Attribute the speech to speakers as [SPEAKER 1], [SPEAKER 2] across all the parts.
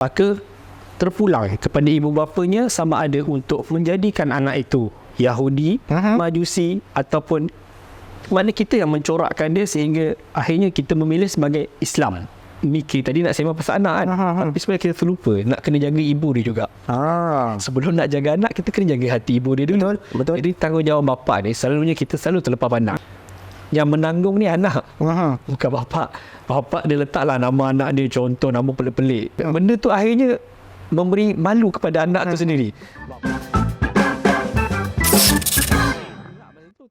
[SPEAKER 1] Maka terpulang kepada ibu bapanya sama ada untuk menjadikan anak itu Yahudi, Majusi ataupun mana kita yang mencorakkan dia sehingga akhirnya kita memilih sebagai Islam. Mikir tadi nak sembang pasal anak kan, tapi sebenarnya kita terlupa nak kena jaga ibu dia juga. Sebelum nak jaga anak, kita kena jaga hati ibu dia dulu. Betul. Jadi tanggungjawab bapa ni selalunya kita selalu terlepas pandang. Yang menanggung ni anak, bukan bapa. Bapa dia letaklah nama anak dia, contoh nama pelik-pelik. Benda tu akhirnya memberi malu kepada anak tu sendiri.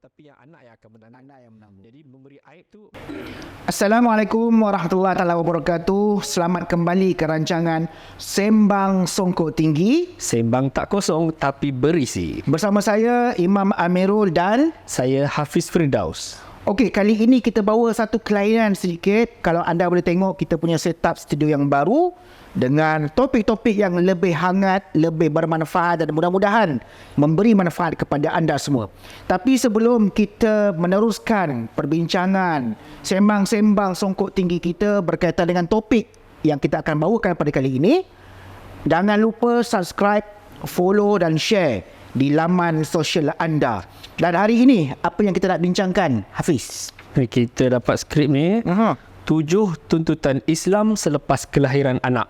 [SPEAKER 1] Tapi yang anak yang akan menang. Jadi memberi aib tu.
[SPEAKER 2] Assalamualaikum warahmatullahi wabarakatuh. Selamat kembali ke rancangan Sembang Songkok Tinggi.
[SPEAKER 1] Sembang tak kosong tapi berisi.
[SPEAKER 2] Bersama saya Imam Amirul dan
[SPEAKER 1] saya Hafiz Firdaus.
[SPEAKER 2] Okey, kali ini kita bawa satu kelainan sedikit. Kalau anda boleh tengok, kita punya setup studio yang baru dengan topik-topik yang lebih hangat, lebih bermanfaat dan mudah-mudahan memberi manfaat kepada anda semua. Tapi sebelum kita meneruskan perbincangan sembang-sembang songkok tinggi kita berkaitan dengan topik yang kita akan bawakan pada kali ini, jangan lupa subscribe, follow dan share di laman sosial anda. Dan hari ini, apa yang kita nak bincangkan, Hafiz?
[SPEAKER 1] Kita dapat skrip ni, 7 tuntutan Islam selepas kelahiran anak.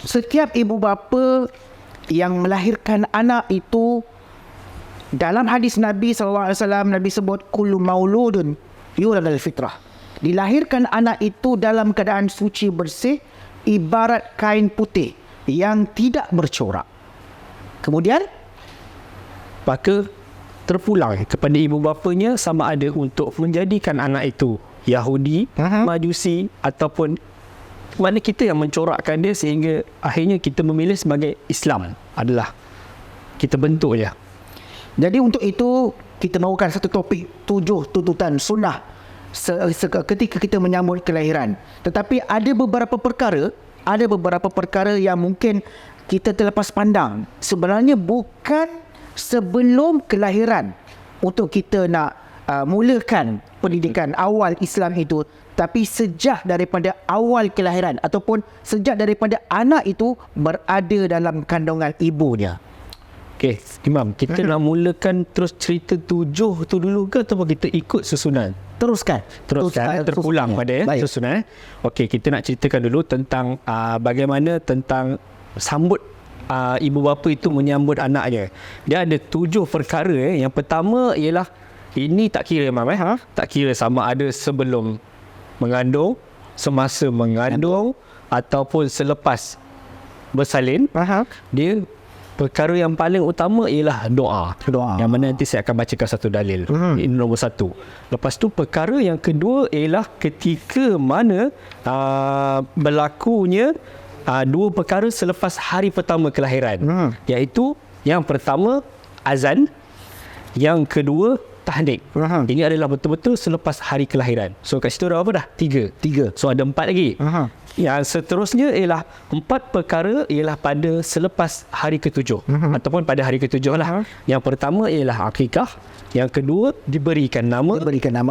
[SPEAKER 2] Setiap ibu bapa yang melahirkan anak itu, dalam hadis Nabi SAW, Nabi sebut kullu mauludun yuladul fitrah. Dilahirkan anak itu dalam keadaan suci bersih, ibarat kain putih yang tidak bercorak. Kemudian
[SPEAKER 1] maka terpulang kepada ibu bapanya sama ada untuk menjadikan anak itu Yahudi, Majusi ataupun mana kita yang mencorakkan dia sehingga akhirnya kita memilih sebagai Islam adalah kita bentuk je.
[SPEAKER 2] Jadi untuk itu kita bawakan satu topik 7 tuntutan sunnah ketika kita menyambut kelahiran. Tetapi ada beberapa perkara yang mungkin kita terlepas pandang. Sebenarnya bukan sebelum kelahiran untuk kita nak mulakan pendidikan awal Islam itu, tapi sejak daripada awal kelahiran ataupun sejak daripada anak itu berada dalam kandungan ibunya.
[SPEAKER 1] Okey, Imam, kita nak mulakan terus cerita 7 tu dulu ke ataupun kita ikut susunan?
[SPEAKER 2] Teruskan
[SPEAKER 1] terpulang pada susunan. Okey, kita nak ceritakan dulu tentang bagaimana tentang sambut ibu bapa itu menyambut anaknya. Dia ada 7 perkara. Yang pertama ialah, ini tak kira Imam, tak kira sama ada sebelum mengandung, semasa mengandung ataupun selepas bersalin. Dia perkara yang paling utama ialah doa. Yang mana nanti saya akan bacakan satu dalil. Ini nombor 1. Lepas tu perkara yang kedua ialah ketika mana berlakunya 2 perkara selepas hari pertama kelahiran. Iaitu yang pertama azan, yang kedua tahnik. Ini adalah betul-betul selepas hari kelahiran. So kat situ dah apa dah? 3. So ada 4 lagi. Yang seterusnya ialah 4 perkara ialah pada selepas hari ke-7 ataupun pada hari ke-7 lah. Yang pertama ialah akikah, yang kedua diberikan nama,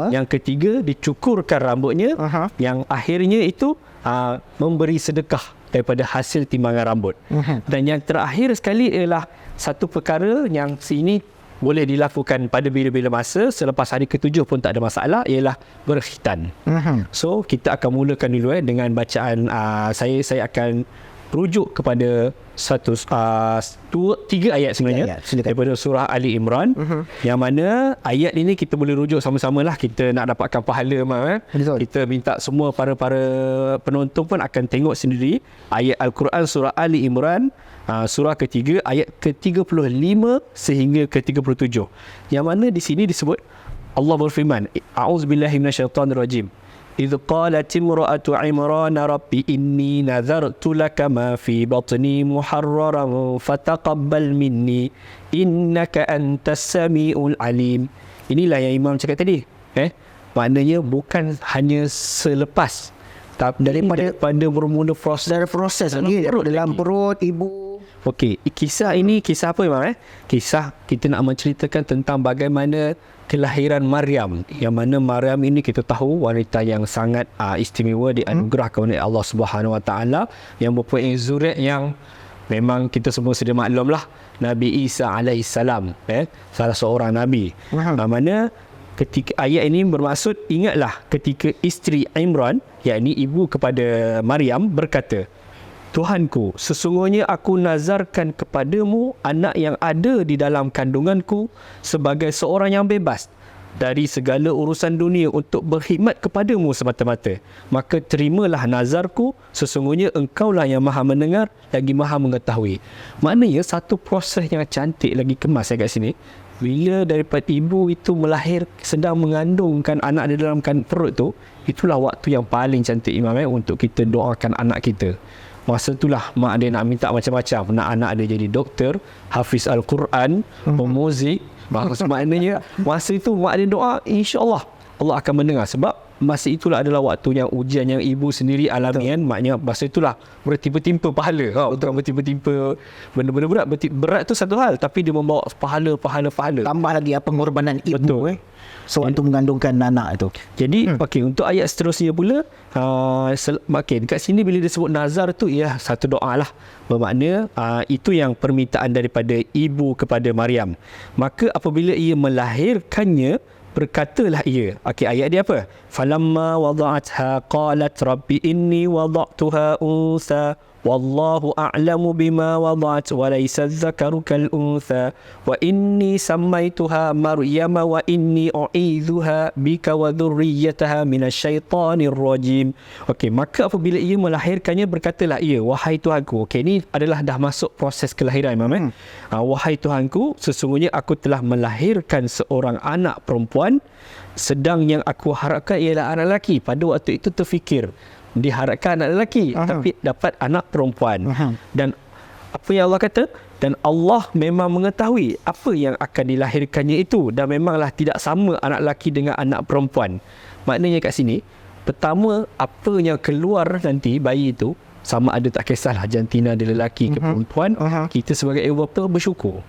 [SPEAKER 1] yang ketiga dicukurkan rambutnya, yang akhirnya itu memberi sedekah daripada hasil timbangan rambut. Dan yang terakhir sekali ialah satu perkara yang sini boleh dilakukan pada bila-bila masa, selepas hari ke-7 pun tak ada masalah, ialah berkhitan. So kita akan mulakan dulu dengan bacaan. Saya akan rujuk kepada 3 ayat sebenarnya daripada surah Ali Imran, yang mana ayat ini kita boleh rujuk sama-sama lah, kita nak dapatkan pahala. Kita minta semua para penonton pun akan tengok sendiri ayat Al-Quran surah Ali Imran, surah ketiga ayat ke-35 sehingga ke-37, yang mana di sini disebut Allah berfirman, a'udzubillahi minasyaitonirrajim, idh qalat imra'atu Imran rabbi inni nazartu laka ma fi batni muharraran fataqabbal minni innaka antas samiul alim. Inilah yang Imam cakap tadi. Maknanya bukan hanya selepas, tapi daripada bermula proses lagi dalam perut ibu, Okey, kisah ini kisah apa Imam? Kisah kita nak menceritakan tentang bagaimana kelahiran Maryam. Yang mana Maryam ini kita tahu wanita yang sangat istimewa, dianugerahkan oleh Allah Subhanahu Wa Taala, yang mempunyai zuriat yang memang kita semua sedia maklum lah, Nabi Isa alaihissalam, salah seorang nabi. Mana ketika ayat ini bermaksud, ingatlah ketika isteri Imran, yakni ibu kepada Maryam, berkata, Tuhanku, sesungguhnya aku nazarkan kepadamu anak yang ada di dalam kandunganku sebagai seorang yang bebas dari segala urusan dunia untuk berkhidmat kepadamu semata-mata. Maka terimalah nazarku, sesungguhnya engkaulah yang maha mendengar lagi maha mengetahui. Maknanya satu proses yang cantik lagi kemas kat sini. Bila daripada ibu itu sedang mengandungkan anak di dalam perut tu, itulah waktu yang paling cantik Imam untuk kita doakan anak kita. Masa itulah mak dia nak minta macam-macam. Nak anak dia jadi doktor, hafiz Al-Quran, pemuzik. Maknanya masa itu mak dia doa, insya-Allah Allah akan mendengar. Sebab masa itulah adalah waktu yang ujian yang ibu sendiri alami kan. Maknanya masa itulah bertimpa-timpa pahala. Bukan bertimpa-timpa benda-benda berat. Berat tu satu hal, tapi dia membawa pahala.
[SPEAKER 2] Tambah lagi pengorbanan ibu sewaktu mengandungkan anak itu.
[SPEAKER 1] Jadi okey, untuk ayat seterusnya pula, okey, dekat sini bila disebut nazar tu, ya, satu doa lah. Bermakna itu yang permintaan daripada ibu kepada Maryam. Maka apabila ia melahirkannya, berkatalah ia. Okey, ayat dia apa? Falamma wada'atha qalat rabbi inni wada'tuha unsa wallahu a'lamu bima wada'at wa laysa adh-dhakaru kal untha wa inni sammaytuha maryama wa inni u'idzuha bika wa dhurriyyataha minasyaitanir rajim. Okey, maka apabila ia melahirkannya, berkatalah ia, wahai Tuhanku. Okey, ini adalah dah masuk proses kelahiran Imam. Wahai Tuhanku, sesungguhnya aku telah melahirkan seorang anak perempuan, sedang yang aku harapkan ialah anak lelaki. Pada waktu itu terfikir diharapkan anak lelaki, tapi dapat anak perempuan. Dan apa yang Allah kata? Dan Allah memang mengetahui apa yang akan dilahirkannya itu, dan memanglah tidak sama anak lelaki dengan anak perempuan. Maknanya kat sini, pertama, apa yang keluar nanti bayi itu, sama ada tak kisahlah jantina dia lelaki ke perempuan, kita sebagai ibu bapa bersyukur.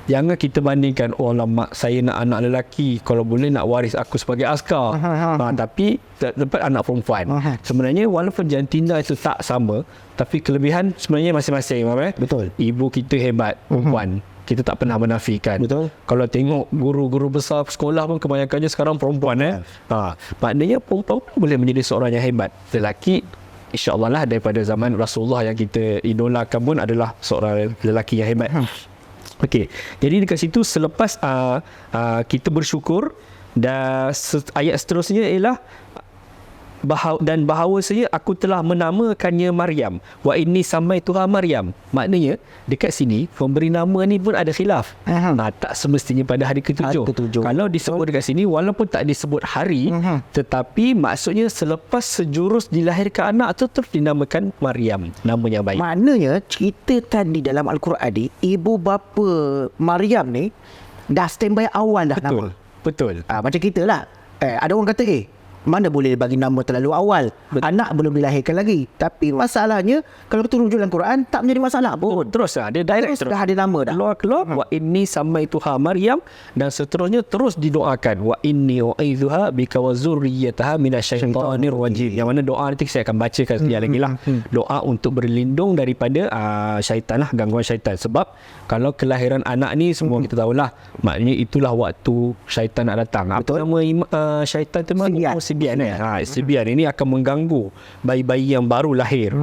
[SPEAKER 1] Jangan kita bandingkan, oh mak saya nak anak lelaki, kalau boleh nak waris aku sebagai askar. Tapi dapat anak perempuan. Sebenarnya walaupun jantina itu tak sama, tapi kelebihan sebenarnya masing-masing.
[SPEAKER 2] Betul.
[SPEAKER 1] Ibu kita hebat, perempuan. Kita tak pernah menafikan.
[SPEAKER 2] Betul.
[SPEAKER 1] Kalau tengok guru-guru besar sekolah pun kebanyakannya sekarang perempuan. Maknanya perempuan boleh menjadi seorang yang hebat. Lelaki, insya-Allah lah, daripada zaman Rasulullah yang kita idolakan pun adalah seorang lelaki yang hebat. Okey, jadi dekat situ selepas kita bersyukur, dan ayat seterusnya ialah dan bahawasanya aku telah menamakannya Maryam wa inni samaituha Maryam. Maknanya dekat sini pemberi nama ni pun ada khilaf. Tak semestinya pada hari ketujuh. Kalau disebut dekat sini, walaupun tak disebut hari, tetapi maksudnya selepas sejurus dilahirkan anak tu terus dinamakan Maryam, nama yang baik.
[SPEAKER 2] Maknanya ceritakan di dalam Al-Quran ni, ibu bapa Maryam ni dah standby awal dah.
[SPEAKER 1] Betul.
[SPEAKER 2] Nama.
[SPEAKER 1] Betul.
[SPEAKER 2] Macam kita lah. Ada orang kata, mana boleh bagi nama terlalu awal. Anak belum dilahirkan lagi. Tapi masalahnya, kalau kita rujuk dalam Quran, tak menjadi masalah pun.
[SPEAKER 1] Terus lah, dia direct terus.
[SPEAKER 2] Dah ada nama dah.
[SPEAKER 1] Keluar, wa inni samaituha Maryam, dan seterusnya terus didoakan, wa inni u'idzuha bika wa zurriyyataha minasyaitanir rajim. Yang mana doa nanti saya akan bacakan sekali lagi lah. Doa untuk berlindung daripada syaitan lah, gangguan syaitan. Sebab kalau kelahiran anak ni semua kita tahulah, maknanya itulah waktu syaitan nak datang. Apa nama syaitan tu? Sibian. Sibian ini akan mengganggu bayi-bayi yang baru lahir.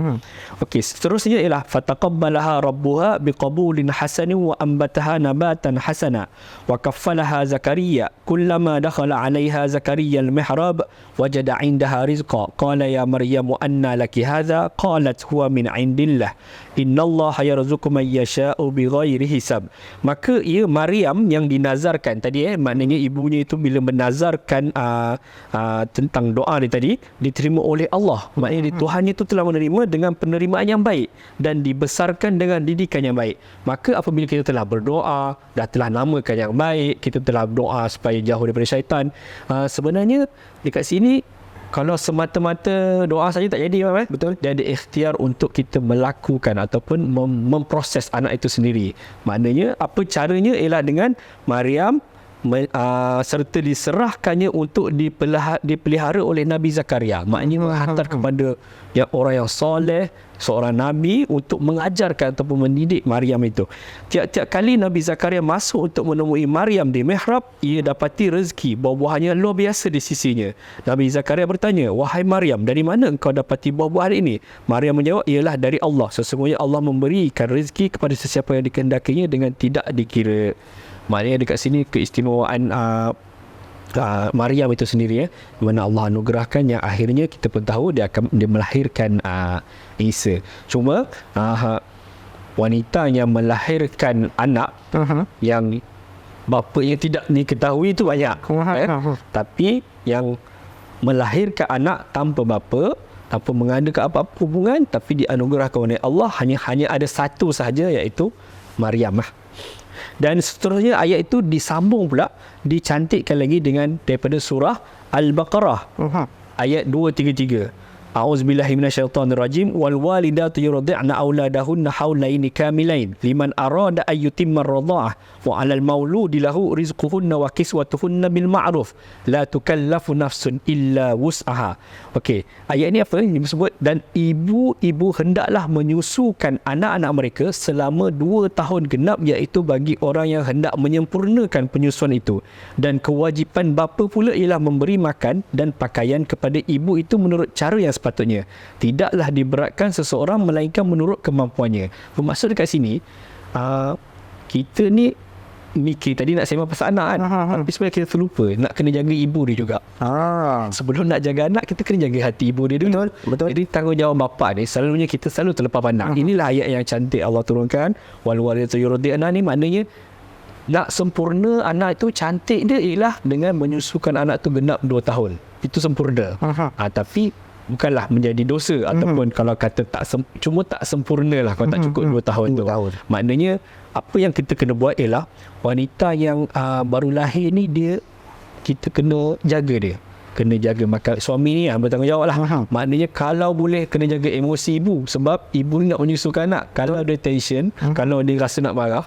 [SPEAKER 1] Okey, seterusnya ialah fataqabbalaha rabbuha biqabulin hasanin wa ambataha nabatan hasana wa kaffalaha Zakaria kullama dakhala 'alayha Zakaria al-mihrab wajada 'indaha rizqa qala ya Maryam anna laki hadha qalat huwa min 'indillah innallaha yarzuqu man yasha'u bighairi hisab. Maka ia Maryam yang dinazarkan tadi, maknanya ibunya itu bila menazarkan tentang doa dia tadi, diterima oleh Allah. Maknanya Tuhannya itu telah menerima dengan penerimaan yang baik dan dibesarkan dengan didikan yang baik. Maka apabila kita telah berdoa, dah telah namakan yang baik, kita telah berdoa supaya jauh daripada syaitan, sebenarnya dekat sini kalau semata-mata doa saja tak jadi, betul. Dia ada ikhtiar untuk kita melakukan ataupun memproses anak itu sendiri. Maknanya apa caranya ialah dengan Maryam serta diserahkannya untuk dipelihara oleh Nabi Zakaria. Maknanya menghantar kepada orang yang soleh, seorang Nabi, untuk mengajarkan ataupun mendidik Maryam itu. Tiap-tiap kali Nabi Zakaria masuk untuk menemui Maryam di mihrab, ia dapati rezeki, buah-buahannya luar biasa di sisinya. Nabi Zakaria bertanya, "Wahai Maryam, dari mana engkau dapati buah-buahan ini?" Maryam menjawab, "Ialah dari Allah. Sesungguhnya Allah memberikan rezeki kepada sesiapa yang dikehendakinya dengan tidak dikira." Maknanya dekat sini keistimewaan Maryam itu sendiri, di mana Allah anugerahkan yang akhirnya kita pun tahu dia melahirkan Isa. Cuma wanita yang melahirkan anak yang bapanya tidak diketahui itu banyak. Tapi yang melahirkan anak tanpa bapa, tanpa mengadakan apa-apa hubungan, tapi dianugerahkan oleh Allah hanya ada satu sahaja, iaitu Maryam. Dan seterusnya ayat itu disambung pula, dicantikkan lagi dengan daripada surah Al-Baqarah ayat 233. A'udzubillahi minasyaitonirrajim. Wal walidatu yurdi'na auladahunna haulaini kamilain liman arada ay yutimma ar-radha'ah wa 'alal mauludi lahu rizquhunna wa kiswatuhunna bil ma'ruf la tukallafu nafsun illa wus'aha. Okey, ayat ini apa yang disebut? Dan ibu-ibu hendaklah menyusukan anak-anak mereka selama 2 tahun genap, iaitu bagi orang yang hendak menyempurnakan penyusuan itu. Dan kewajipan bapa pula ialah memberi makan dan pakaian kepada ibu itu menurut cara yang sepatutnya. Tidaklah diberatkan seseorang melainkan menurut kemampuannya. Bermaksud dekat sini, kita ni mikir tadi nak sembang pasal anak kan, tapi sebenarnya kita terlupa nak kena jaga ibu dia juga. Sebelum nak jaga anak, kita kena jaga hati ibu dia dulu. Betul. Jadi tanggungjawab bapa ni selalunya kita selalu terlepas pandang. Inilah ayat yang cantik Allah turunkan, wal walidatu yurdi'na ni, maknanya nak sempurna anak itu, cantik dia ialah dengan menyusukan anak tu genap 2 tahun. Itu sempurna. Tapi bukanlah menjadi dosa ataupun kalau kata cuma tak sempurna lah kalau tak cukup 2 tahun tu. Maknanya apa yang kita kena buat ialah wanita yang baru lahir ni, kita kena jaga dia. Kena jaga makan. Suami ni bertanggungjawab lah. Maknanya kalau boleh kena jaga emosi ibu, sebab ibu ni nak menyusukan anak. Kalau ada tension, kalau dia rasa nak marah,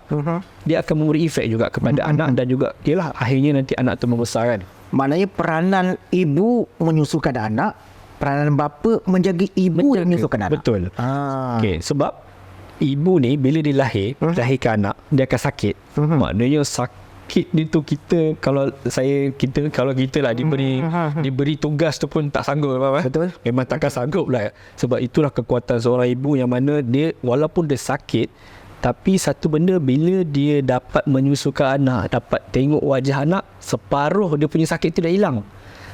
[SPEAKER 1] dia akan memberi efek juga kepada anak, dan juga ialah akhirnya nanti anak tu membesar kan.
[SPEAKER 2] Maknanya peranan ibu menyusukan anak, peranan bapa menjaga ibu dan menyusukan anak.
[SPEAKER 1] Betul. Okay, sebab ibu ni bila dia lahirkan anak, dia akan sakit. Maknanya sakit itu kita lah diberi tugas tu pun tak sanggup.
[SPEAKER 2] Betul.
[SPEAKER 1] Memang takkan sanggup lah. Sebab itulah kekuatan seorang ibu, yang mana dia walaupun dia sakit, tapi satu benda, bila dia dapat menyusukan anak, dapat tengok wajah anak, separuh dia punya sakit tu dah hilang.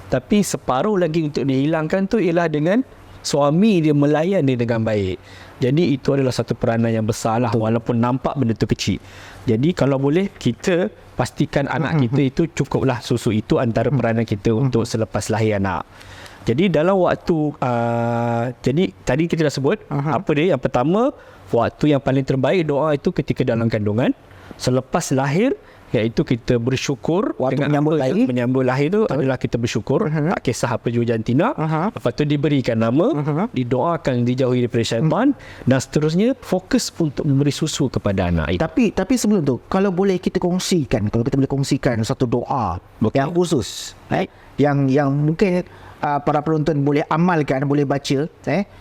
[SPEAKER 1] Tapi separuh lagi untuk dihilangkan tu ialah dengan suami dia melayan dia dengan baik. Jadi itu adalah satu peranan yang besar lah, walaupun nampak benda tu kecil. Jadi kalau boleh, kita pastikan anak kita itu cukuplah susu. Itu antara peranan kita untuk selepas lahir anak. Jadi dalam waktu jadi tadi kita dah sebut apa dia? Yang pertama, waktu yang paling terbaik doa itu ketika dalam kandungan, selepas lahir, iaitu kita bersyukur.
[SPEAKER 2] Waktu
[SPEAKER 1] menyambut lahir tu adalah kita bersyukur, tak kisah apa jua jantina. Lepas tu diberikan nama, didoakan dijauhi daripada syaitan, dan seterusnya fokus untuk memberi susu kepada anak itu.
[SPEAKER 2] Tapi sebelum tu, kalau boleh kita kongsikan, satu doa yang khusus, yang mungkin para penonton boleh amalkan, boleh baca,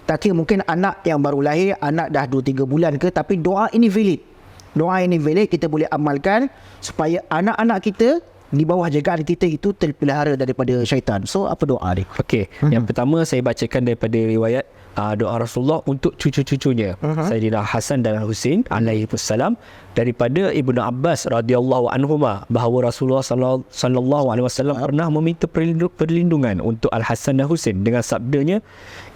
[SPEAKER 2] tak kira mungkin anak yang baru lahir, anak dah 2-3 bulan ke, tapi doa ini valid. Doa ini valid, kita boleh amalkan supaya anak-anak kita di bawah jagaan kita itu terpelihara daripada syaitan. So, apa doa ni?
[SPEAKER 1] Okey, yang pertama saya bacakan daripada riwayat doa Rasulullah untuk cucu-cucunya, Sayyidina Hasan dan Husain alaihissalam, daripada Ibnu Abbas radhiyallahu anhuma, bahawa Rasulullah sallallahu alaihi wasallam pernah meminta perlindungan untuk Al-Hasan dan Husain dengan sabdanya,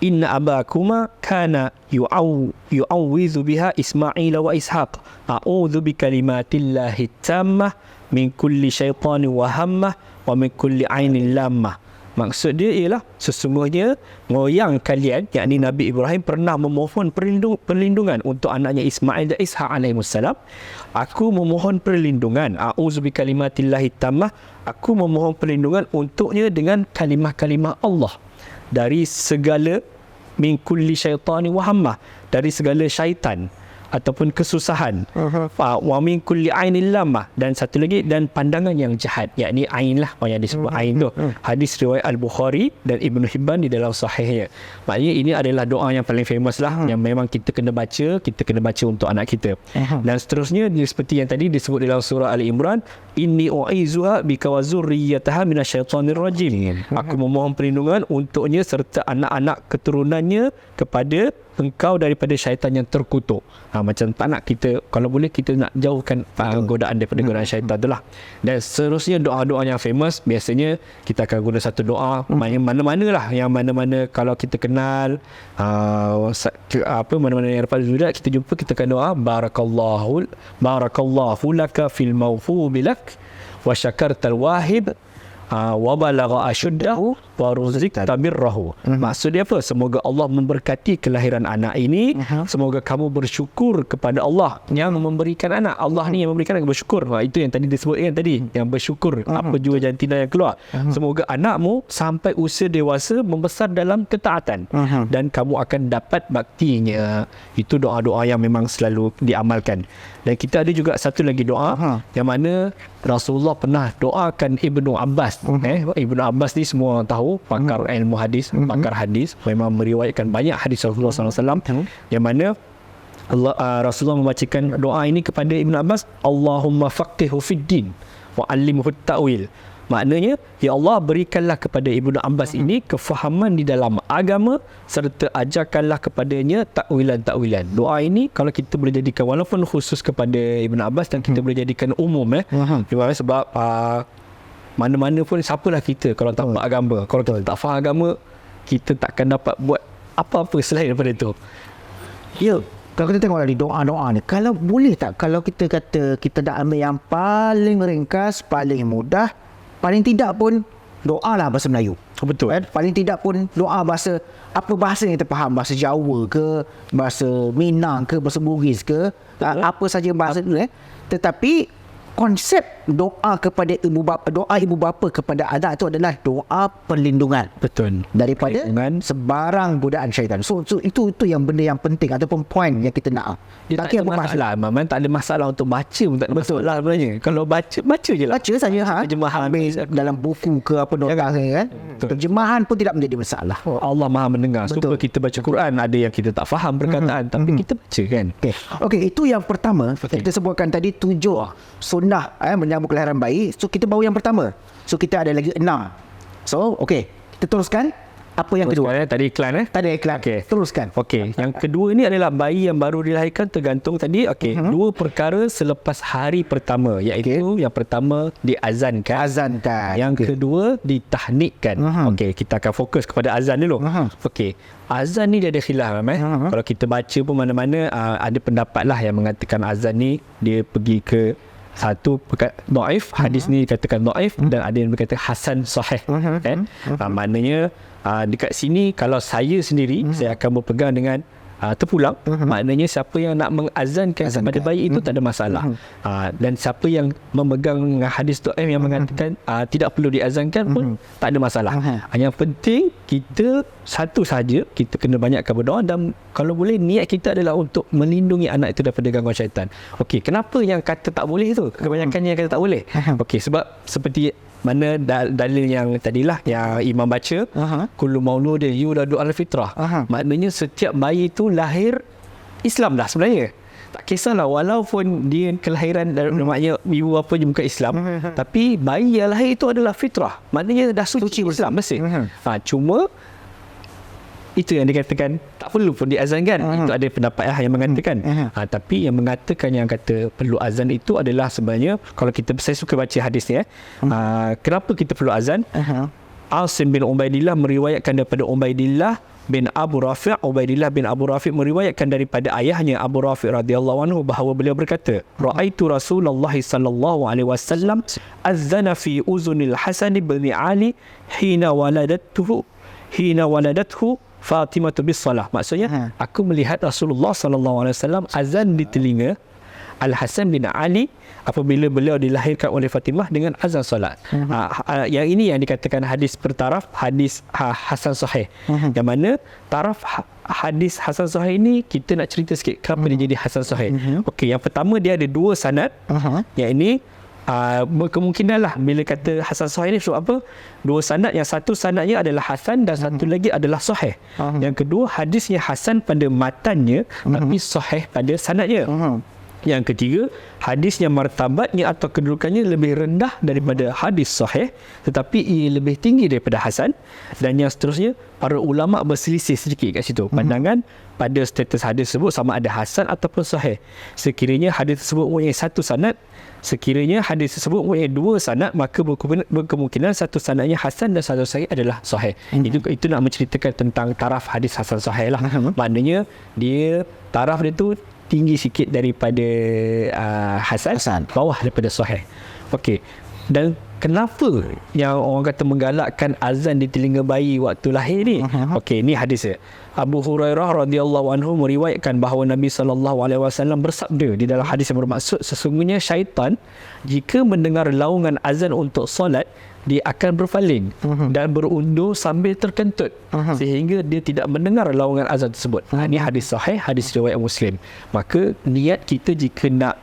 [SPEAKER 1] inna abakuma kana yu'awwizu biha Ismail wa Ishaq, a'udzu bikalimatillahi tammah min kulli syaitanin wa hammah wa min kulli ainin lammah. Maksud dia ialah sesungguhnya moyang kalian, yakni Nabi Ibrahim, pernah memohon perlindungan untuk anaknya Ismail dan Ishaq alaihissalam. Aku memohon perlindungan, a'udzu bikalimatillahi tammah, aku memohon perlindungan untuknya dengan kalimah-kalimah Allah, dari segala min kulli syaitani wa hammah, dari segala syaitan ataupun kesusahan. Wa min kulli ainil lamah, dan satu lagi, dan pandangan yang jahat, yakni ain lah yang disebut ain tu. Hadis riwayat Al-Bukhari dan Ibn Hibban di dalam sahihnya. Maknanya ini adalah doa yang paling famous lah, yang memang kita kena baca untuk anak kita. Dan seterusnya seperti yang tadi disebut dalam surah Ali Imran, inni u'izuha bika wa zurriyyataha minasyaitonir rajim. Aku memohon perlindungan untuknya serta anak-anak keturunannya kepada engkau daripada syaitan yang terkutuk. Macam tak nak kita, kalau boleh kita nak jauhkan godaan daripada godaan syaitan tu lah. Dan seterusnya doa-doa yang famous, biasanya kita akan guna satu doa mana-mana lah, yang mana-mana kalau kita kenal mana-mana yang dapat zudat, kita jumpa, kita akan doa barakallahu laka fil mawfubi lak wa syakartal wahib wa balagha ashuddahu wa ruzikta birrahu. Maksud dia apa? Semoga Allah memberkati kelahiran anak ini. Semoga kamu bersyukur kepada Allah yang memberikan anak. Allah ni yang memberikan anak, bersyukur. Itu yang tadi disebutkan tadi, yang bersyukur apa jua jantina yang keluar. Semoga anakmu sampai usia dewasa membesar dalam ketaatan dan kamu akan dapat baktinya. Itu doa-doa yang memang selalu diamalkan. Dan kita ada juga satu lagi doa yang mana Rasulullah pernah doakan Ibnu Abbas. Ibnu Abbas ni semua tahu, pakar ilmu hadis, pakar hadis, memang meriwayatkan banyak hadis Rasulullah SAW, yang mana Rasulullah membacakan doa ini kepada Ibnu Abbas, Allahumma faqihu fid din wa 'allimhu ta'wil. Maknanya, ya Allah, berikanlah kepada Ibnu Abbas ini kefahaman di dalam agama serta ajarkanlah kepadanya takwilan-takwilan. Doa ini kalau kita boleh jadikan, walaupun khusus kepada Ibnu Abbas, dan kita boleh jadikan umum sebab mana-mana pun, siapalah kita kalau tak faham agama. Kalau kita tak faham agama, kita takkan dapat buat apa-apa selain daripada itu.
[SPEAKER 2] Ya, kalau kita tengok dari doa-doa ni, kalau boleh tak, kalau kita kata kita nak ambil yang paling ringkas, paling mudah, paling tidak pun doa lah bahasa Melayu.
[SPEAKER 1] Betul.
[SPEAKER 2] Paling tidak pun doa bahasa, apa bahasa yang kita faham, bahasa Jawa ke, bahasa Minang ke, bahasa Bugis ke, apa saja bahasa tu. Tetapi konsep doa kepada doa ibu bapa kepada anak itu adalah doa perlindungan.
[SPEAKER 1] Betul.
[SPEAKER 2] Daripada sebarang godaan syaitan. So itu yang benda yang penting ataupun point yang kita nak.
[SPEAKER 1] Tak ada masalah. Memang tak ada masalah untuk baca pun tak ada masalah sebenarnya. Kalau baca je lah.
[SPEAKER 2] Baca saja terjemahan dalam buku ke apa nota kan. Terjemahan pun tidak menjadi masalah.
[SPEAKER 1] Allah Maha mendengar. Supaya kita baca Quran, ada yang kita tak faham perkataan, tapi kita baca kan.
[SPEAKER 2] Okey, itu yang pertama. Kita sebutkan tadi 7 sunnah menyambut kelahiran bayi. So kita baru yang pertama. So kita ada lagi 6. So okey, kita teruskan. Apa yang kedua?
[SPEAKER 1] Tadi iklan
[SPEAKER 2] Tadi iklan.
[SPEAKER 1] Okey.
[SPEAKER 2] Teruskan.
[SPEAKER 1] Okey. Yang kedua ni adalah bayi yang baru dilahirkan, tergantung tadi. Okey. 2 perkara selepas hari pertama, iaitu yang pertama diazankan. Yang kedua ditahnikkan. Okey, kita akan fokus kepada azan dulu. Okey. Azan ni dia ada khilaf Kalau kita baca pun mana-mana ada pendapat lah yang mengatakan azan ni dia pergi ke satu dhaif, hadis ni dikatakan dhaif, dan ada yang berkata hasan sahih. Maknanya dekat sini kalau saya sendiri saya akan berpegang dengan terpulang. Maknanya siapa yang nak mengazankan kepada bayi itu tak ada masalah. Dan siapa yang memegang hadis dhaif yang mengatakan tidak perlu diazankan pun tak ada masalah. Yang penting kita satu saja, kita kena banyakkan berdoa, dan kalau boleh niat kita adalah untuk melindungi anak itu daripada gangguan syaitan. Okey, kenapa yang kata tak boleh tu? Kebanyakannya yang kata tak boleh. Okey, sebab seperti mana dalil yang tadilah yang imam baca, kullu mauludin yuladu al fitrah. Maknanya setiap bayi itu lahir Islam dah sebenarnya. Tak kisahlah walaupun dia kelahiran maknanya ibu bapa je bukan Islam, tapi bayi yang lahir itu adalah fitrah. Maknanya dah suci Islam bersih. Cuma itu yang dikatakan tak perlu pun diazankan. Itu ada pendapat yang mengatakan. Tapi yang mengatakan yang kata perlu azan itu adalah sebenarnya, kalau saya suka baca hadis ni kenapa kita perlu azan? Asim bin Ubaidillah meriwayatkan daripada Ubaidillah bin Abu Rafi'. Ubaidillah bin Abu Rafi' meriwayatkan daripada ayahnya Abu Rafi' radhiyallahu anhu bahawa beliau berkata, Ra'aitu Rasulullah sallallahu alaihi wasallam azana fi uzunil Hasan bin Ali hina waladathu Fatimah bis salah. Maksudnya aku melihat Rasulullah sallallahu alaihi wasallam azan di telinga Al-Hasan bin Ali apabila beliau dilahirkan oleh Fatimah dengan azan solat. Yang ini yang dikatakan hadis bertaraf, hadis Hasan Sahih. Yang mana taraf hadis Hasan Sahih ini kita nak cerita sikit kenapa dia jadi Hasan Sahih. Okey, yang pertama dia ada dua sanad. Yang ini kemungkinan lah bila kata Hasan Sahih ni sebab apa? Dua sanad, yang satu sanadnya adalah Hasan dan satu lagi adalah Sahih. Yang kedua hadisnya Hasan pada matannya tapi Sahih pada sanadnya. Yang ketiga, hadisnya martabatnya atau kedudukannya lebih rendah daripada hadis sahih tetapi ia lebih tinggi daripada hasan. Dan yang seterusnya, para ulama berselisih sedikit kat situ pandangan pada status hadis tersebut sama ada hasan ataupun sahih. Sekiranya hadis tersebut mempunyai satu sanad, sekiranya hadis tersebut mempunyai dua sanad, maka berkemungkinan satu sanadnya hasan dan satu sahih adalah sahih. Itu nak menceritakan tentang taraf hadis hasan sahih lah. Maknanya dia taraf dia tu tinggi sikit daripada Hasan, bawah daripada Sahih. Okey. Dan kenapa yang orang kata menggalakkan azan di telinga bayi waktu lahir ni? Okey, ni hadis dia. Abu Hurairah radhiyallahu anhu meriwayatkan bahawa Nabi SAW bersabda di dalam hadis yang bermaksud, sesungguhnya syaitan jika mendengar laungan azan untuk solat, dia akan berpaling dan berundur sambil terkentut sehingga dia tidak mendengar laungan azan tersebut. Ini hadis sahih, hadis riwayat Muslim. Maka niat kita jika nak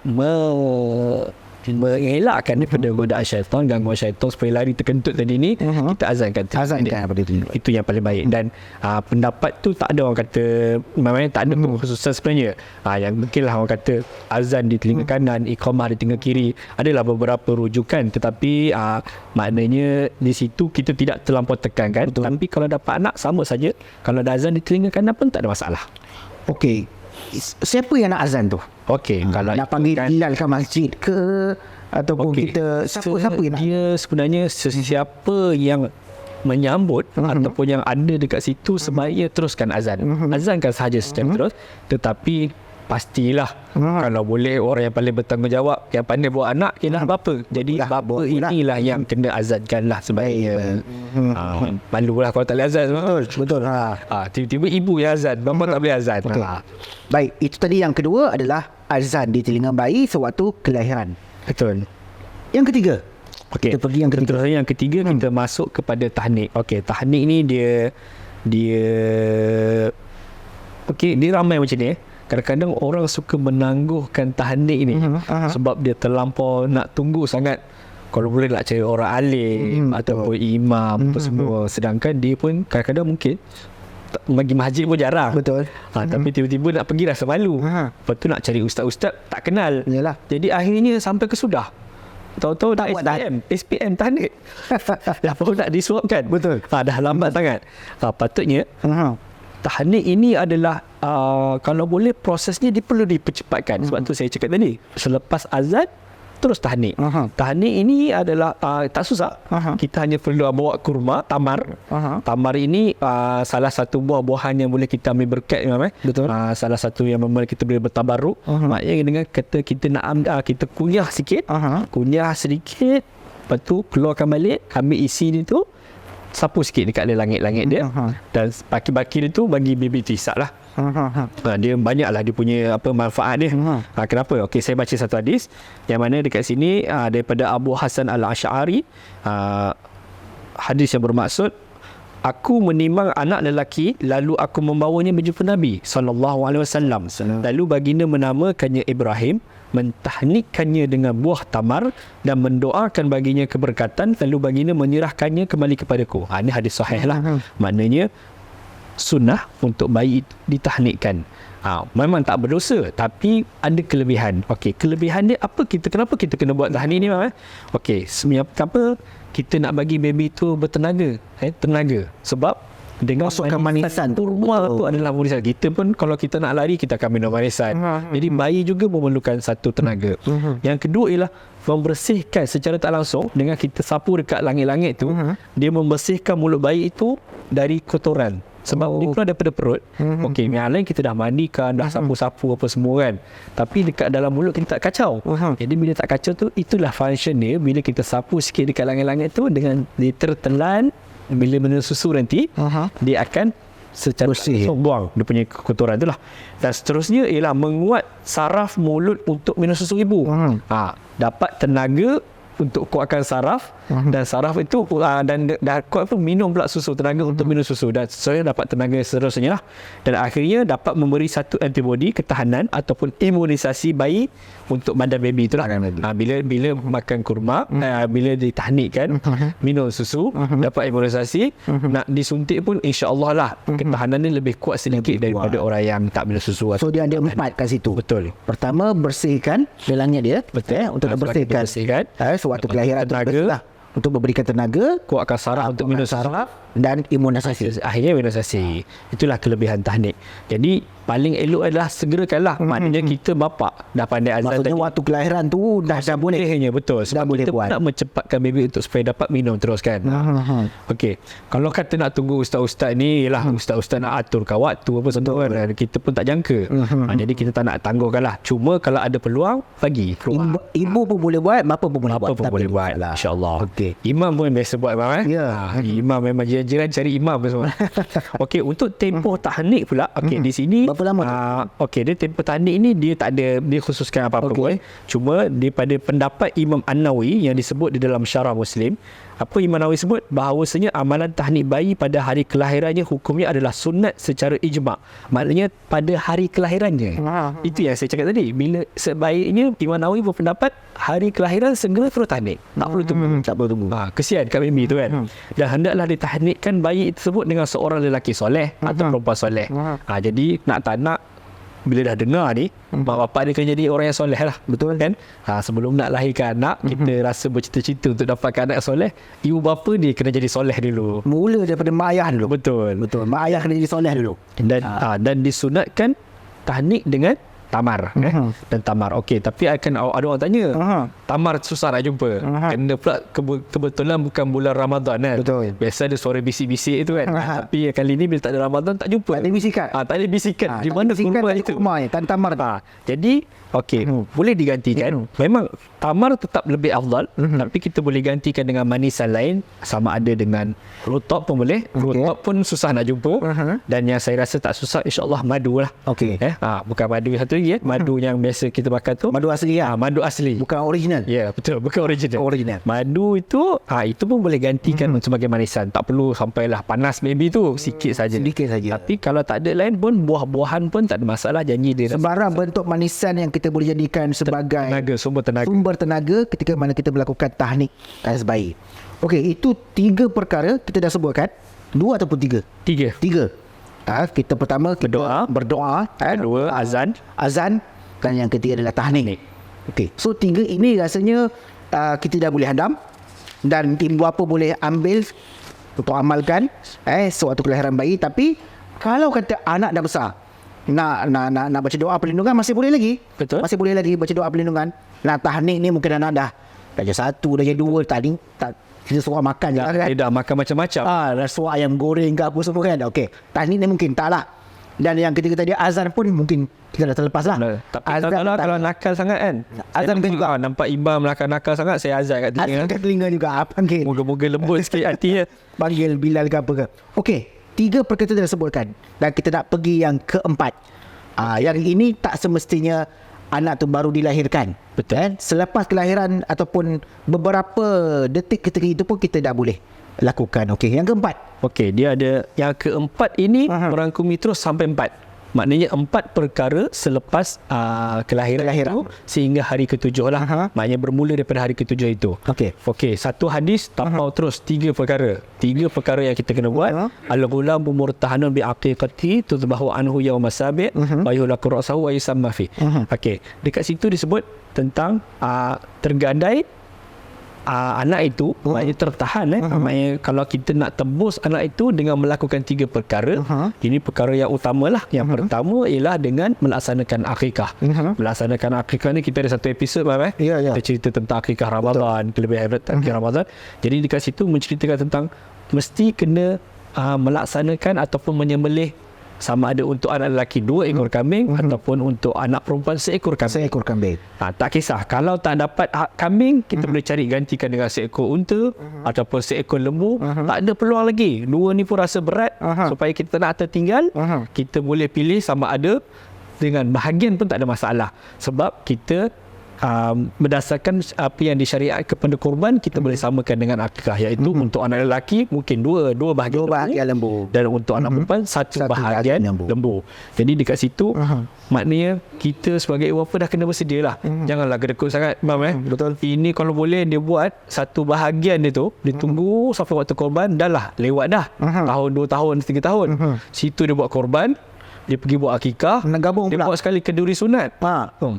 [SPEAKER 1] mengelakkan daripada godaan syaitan, gangguan syaitan supaya lari terkentut tadi ni, kita azankan pada itu. Itu yang paling baik. Dan pendapat tu tak ada orang kata, memang tak ada khususan sebenarnya. Yang mungkinlah orang kata azan di telinga kanan, iqamah di telinga kiri, adalah beberapa rujukan, tetapi maknanya di situ kita tidak terlampau tekankan. Tapi kalau dapat anak sama saja, kalau ada azan di telinga kanan pun tak ada masalah.
[SPEAKER 2] Okey, siapa yang nak azan tu?
[SPEAKER 1] Okey, kalau
[SPEAKER 2] nak panggil Bilal ke masjid ke, ataupun kita siapa yang nak?
[SPEAKER 1] Dia sebenarnya sesiapa yang menyambut ataupun yang ada dekat situ sebaiknya teruskan azan. Azankan sahaja secara terus, tetapi pastilah kalau boleh orang yang paling bertanggungjawab, yang pandai bawa anak, ialah bapa. Jadi bapa inilah yang kena azankan lah sebaiknya. Malulah kalau tak boleh azan.
[SPEAKER 2] Betul.
[SPEAKER 1] Tiba-tiba ibu yang azan, bapa tak boleh azan.
[SPEAKER 2] Baik, itu tadi yang kedua adalah azan di telinga bayi sewaktu kelahiran.
[SPEAKER 1] Betul.
[SPEAKER 2] Yang ketiga,
[SPEAKER 1] okey,
[SPEAKER 2] kita pergi yang ketiga.
[SPEAKER 1] Terus yang ketiga kita masuk kepada tahnik. Okey, tahnik ni dia okey, dia ramai macam ni. Kadang-kadang orang suka menangguhkan tahnik ni sebab dia terlampau nak tunggu sangat. Kalau boleh nak cari orang alim ataupun imam apa semua. Sedangkan dia pun kadang-kadang mungkin pergi masjid pun jarang.
[SPEAKER 2] Betul.
[SPEAKER 1] Tapi tiba-tiba nak pergi rasa malu. Lepas tu nak cari ustaz-ustaz tak kenal.
[SPEAKER 2] Yalah.
[SPEAKER 1] Jadi akhirnya sampai ke sudah. Tahu-tahu dah SPM tahnik. Dah baru nak disuapkan. Betul. Dah lambat sangat. Patutnya tahnik ini adalah kalau boleh prosesnya dia perlu dipercepatkan. Sebab tu saya cakap tadi, selepas azan terus tahnik. Tahnik ini adalah tak susah. Kita hanya perlu bawa kurma, tamar. Tamar ini salah satu buah-buahan yang boleh kita ambil berkat,
[SPEAKER 2] Betul.
[SPEAKER 1] Salah satu yang kita boleh bertabaruk. Maknanya dengan kata kita nak ambil, kita kunyah sikit, kunyah sedikit, lepas tu keluarkan balik, ambil isi ni tu, sapu sikit dekat langit-langit dia, dan baki-baki dia tu bagi baby tu isap lah. Dia banyaklah dia punya manfaat dia. Kenapa? Okey, saya baca satu hadis yang mana dekat sini daripada Abu Hasan Al-Asy'ari, hadis yang bermaksud, aku menimang anak lelaki lalu aku membawanya berjumpa Nabi SAW. Lalu baginda menamakannya Ibrahim, mentahnikkannya dengan buah tamar dan mendoakan baginya keberkatan, lalu baginda menyerahkannya kembali kepadaku. Ini hadis sahih lah. Maknanya sunnah untuk bayi ditahnikkan. Memang tak berdosa, tapi ada kelebihan. Okey, kelebihan dia apa? Kenapa kita kena buat tahnik ni? Okey, apa? Kita nak bagi baby tu bertenaga, tenaga. Sebab dengan
[SPEAKER 2] masukkan manisan
[SPEAKER 1] kurma tu adalah manisan. Kita pun kalau kita nak lari, kita akan minum manisan. Jadi bayi juga memerlukan satu tenaga. Yang kedua ialah membersihkan secara tak langsung. Dengan kita sapu dekat langit-langit tu, dia membersihkan mulut bayi itu dari kotoran. Sebab dia keluar daripada perut. Okey, yang lain kita dah mandikan, dah sapu-sapu apa semua kan. Tapi dekat dalam mulut kita tak kacau. Jadi bila tak kacau tu, itulah function dia. Bila kita sapu sikit dekat langit-langit tu, dengan dia tertelan, bila benda susu nanti, dia akan secara langsung buang dia punya kotoran tu lah. Dan seterusnya ialah menguat saraf mulut untuk minum susu ibu. Dapat tenaga untuk kuatkan saraf, dan saraf itu dan kuat pun minum pula susu, tenaga untuk minum susu, dan seterusnya dapat tenaga seterusnya lah. Dan akhirnya dapat memberi satu antibody ketahanan ataupun imunisasi bayi untuk badan baby itulah. Bila makan kurma, bila ditahnikkan minum susu, dapat imunisasi, nak disuntik pun insya-Allah lah ketahanan ni lebih kuat sedikit daripada orang yang tak minum susu.
[SPEAKER 2] So dia ada 4 kat situ.
[SPEAKER 1] Betul.
[SPEAKER 2] Pertama, bersihkan gelangnya dia.
[SPEAKER 1] Betul.
[SPEAKER 2] Untuk bersihkan waktu kelahiran
[SPEAKER 1] tenaga,
[SPEAKER 2] untuk memberikan tenaga,
[SPEAKER 1] kuatkan saraf untuk minum saraf,
[SPEAKER 2] dan imunisasi.
[SPEAKER 1] Akhirnya imunisasi. Itulah kelebihan tahnik. Jadi paling elok adalah segerakanlah. Maknanya kita bapa dah pandai azan
[SPEAKER 2] maksudnya
[SPEAKER 1] tadi.
[SPEAKER 2] waktu kelahiran tu dah boleh.
[SPEAKER 1] Betul. Sebab
[SPEAKER 2] boleh
[SPEAKER 1] kita
[SPEAKER 2] buat.
[SPEAKER 1] nak mencepatkan baby untuk supaya dapat minum terus kan. Okey. Kalau kata nak tunggu ustaz-ustaz ni, ialah ustaz-ustaz nak aturkan waktu apa semua kan. Kita pun tak jangka. Jadi kita tak nak tangguhkanlah. Cuma kalau ada peluang, bagi.
[SPEAKER 2] Ibu pun boleh buat, bapa pun boleh buat.
[SPEAKER 1] Apa pun boleh buat lah. InsyaAllah.
[SPEAKER 2] Okey.
[SPEAKER 1] Imam pun biasa buat Imam Imam memang jiran-jiran cari imam semua. Okey, untuk tempoh tahnik pula. Okey, di sini
[SPEAKER 2] berapa lama tu?
[SPEAKER 1] Okey, dia tempoh tahnik ni dia tak ada, dia khususkan apa-apa pun. Cuma daripada pendapat Imam An-Nawawi yang disebut di dalam Syarah Muslim, apa Imam Nawawi sebut bahawasanya amalan tahnik bayi pada hari kelahirannya hukumnya adalah sunat secara ijma'. Maknanya pada hari kelahirannya. Itu yang saya cakap tadi. Bila sebaiknya Imam Nawawi berpendapat hari kelahiran segera terus tahnik. Tak perlu tunggu.
[SPEAKER 2] Tak perlu tunggu.
[SPEAKER 1] Kesian kat baby tu kan. Dan hendaklah ditahnikkan bayi tersebut dengan seorang lelaki soleh atau perempuan soleh. Jadi nak tak nak, bila dah dengar ni, mak bapak dia kena jadi orang yang soleh lah.
[SPEAKER 2] Betul
[SPEAKER 1] kan? Sebelum nak lahirkan anak, kita rasa bercita-cita untuk dapatkan anak soleh, ibu bapa dia kena jadi soleh dulu.
[SPEAKER 2] Mula daripada mak ayah dulu.
[SPEAKER 1] Betul.
[SPEAKER 2] Mak ayah kena jadi soleh dulu.
[SPEAKER 1] Dan disunatkan tahnik dengan tamar. Dan tamar. Okey, tapi akan ada orang tanya, tamar susah nak jumpa. Kena pula kebetulan bukan bulan Ramadan kan.
[SPEAKER 2] Betul.
[SPEAKER 1] Biasa ada suara bisik-bisik itu kan. Tapi kali ni bila tak ada Ramadan tak jumpa.
[SPEAKER 2] Tak ada bisikan.
[SPEAKER 1] Tak ada bisikan. Di mana kurma itu?
[SPEAKER 2] Tak tamar.
[SPEAKER 1] Jadi okey, boleh digantikan. Memang tamar tetap lebih afdal, tapi kita boleh gantikan dengan manisan lain, sama ada dengan rutop pun boleh. Rutop pun susah nak jumpa. Dan yang saya rasa tak susah, insya-Allah madu lah.
[SPEAKER 2] Okey.
[SPEAKER 1] Bukan madu yang satu lagi madu yang biasa kita makan tu.
[SPEAKER 2] Madu asli
[SPEAKER 1] madu asli.
[SPEAKER 2] Bukan original.
[SPEAKER 1] Ya, betul, bukan original. Madu itu itu pun boleh gantikan sebagai manisan. Tak perlu sampailah panas baby tu, sikit saja. Tapi kalau tak ada lain pun, buah-buahan pun tak ada masalah, janji dia.
[SPEAKER 2] Sembarang bentuk manisan yang kita boleh jadikan sebagai
[SPEAKER 1] sumber
[SPEAKER 2] tenaga ketika mana kita melakukan tahnik as bayi. Okey, itu 3 perkara kita dah sebutkan. 2 ataupun 3? 3. Kita pertama berdoa,
[SPEAKER 1] kedua azan,
[SPEAKER 2] dan yang ketiga adalah tahnik. Okey, so 3 ini rasanya kita dah boleh hadam, dan ibu bapa boleh ambil untuk amalkan sewaktu kelahiran bayi. Tapi kalau kata anak dah besar, nak baca doa perlindungan masih boleh lagi.
[SPEAKER 1] Betul.
[SPEAKER 2] Masih boleh lagi baca doa perlindungan. Nah, tahnik ni mungkin anak dah darjah 1, darjah 2, tak kita suruh makan je kan.
[SPEAKER 1] Dia dah makan macam-macam.
[SPEAKER 2] Dah suruh ayam goreng ke apa semua kan. Okey, tahnik ni mungkin tak lah. Dan yang ketiga tadi azan pun mungkin kita dah terlepas lah.
[SPEAKER 1] Tapi kalau nakal sangat kan,
[SPEAKER 2] azan kan juga
[SPEAKER 1] nampak imam nakal sangat, saya azan kat telinga.
[SPEAKER 2] Azan kat telinga juga. Panggil.
[SPEAKER 1] Moga-moga lembut sikit hatinya.
[SPEAKER 2] Panggil Bilal ke apa ke. Okey, 3 perkara dah sebutkan. Dan kita nak pergi yang keempat. Yang ini tak semestinya anak tu baru dilahirkan.
[SPEAKER 1] Betul.
[SPEAKER 2] Selepas kelahiran ataupun beberapa detik ketika itu pun kita dah boleh lakukan. Okey, yang keempat.
[SPEAKER 1] Okey, dia ada yang keempat ini merangkumi terus sampai 4. Maknanya 4 perkara selepas kelahiran itu sehingga hari ke-7 lah. Maknanya bermula daripada hari ke-7 itu. Okey, satu hadis tapau terus 3 perkara. 3 perkara yang kita kena buat. Al-ghulam murtahanun bi aqiqati tudbahu anhu yawma sabi' wa yuhlaqu ra'sahu wa yusamma fi. Okey, dekat situ disebut tentang tergadai anak itu, maknanya tertahan maknanya kalau kita nak tebus anak itu dengan melakukan 3 perkara. Ini perkara yang utamalah. Yang pertama ialah dengan melaksanakan akikah. Melaksanakan akikah ni kita ada satu episod kita cerita tentang akikah Ramadan, kelebihan akikah Ramadan. Jadi dekat situ menceritakan tentang mesti kena melaksanakan ataupun menyembelih sama ada untuk anak lelaki 2 ekor kambing ataupun untuk anak perempuan 1 ekor kambing.
[SPEAKER 2] Seekor kambing.
[SPEAKER 1] Tak kisah. Kalau tak dapat kambing, kita boleh cari gantikan dengan 1 ekor unta ataupun 1 ekor lembu. Tak ada peluang lagi. 2 ni pun rasa berat supaya kita nak tertinggal. Kita boleh pilih sama ada dengan bahagian pun tak ada masalah. Sebab kita berdasarkan apa yang disyariat kepada korban, kita boleh samakan dengan akikah, iaitu untuk anak lelaki mungkin dua bahagian
[SPEAKER 2] lembu,
[SPEAKER 1] dan untuk anak perempuan satu bahagian lembu. Jadi dekat situ maknanya kita sebagai ibu bapa dah kena bersedia lah. Janganlah gedekut sangat, Mam.
[SPEAKER 2] Betul.
[SPEAKER 1] Ini kalau boleh dia buat satu bahagian dia tu, dia tunggu sampai waktu korban, dah lah lewat dah tahun 2 tahun 3 tahun. Situ dia buat korban, dia pergi buat akikah,
[SPEAKER 2] nak gabung
[SPEAKER 1] dia
[SPEAKER 2] pula.
[SPEAKER 1] buat sekali kenduri sunat.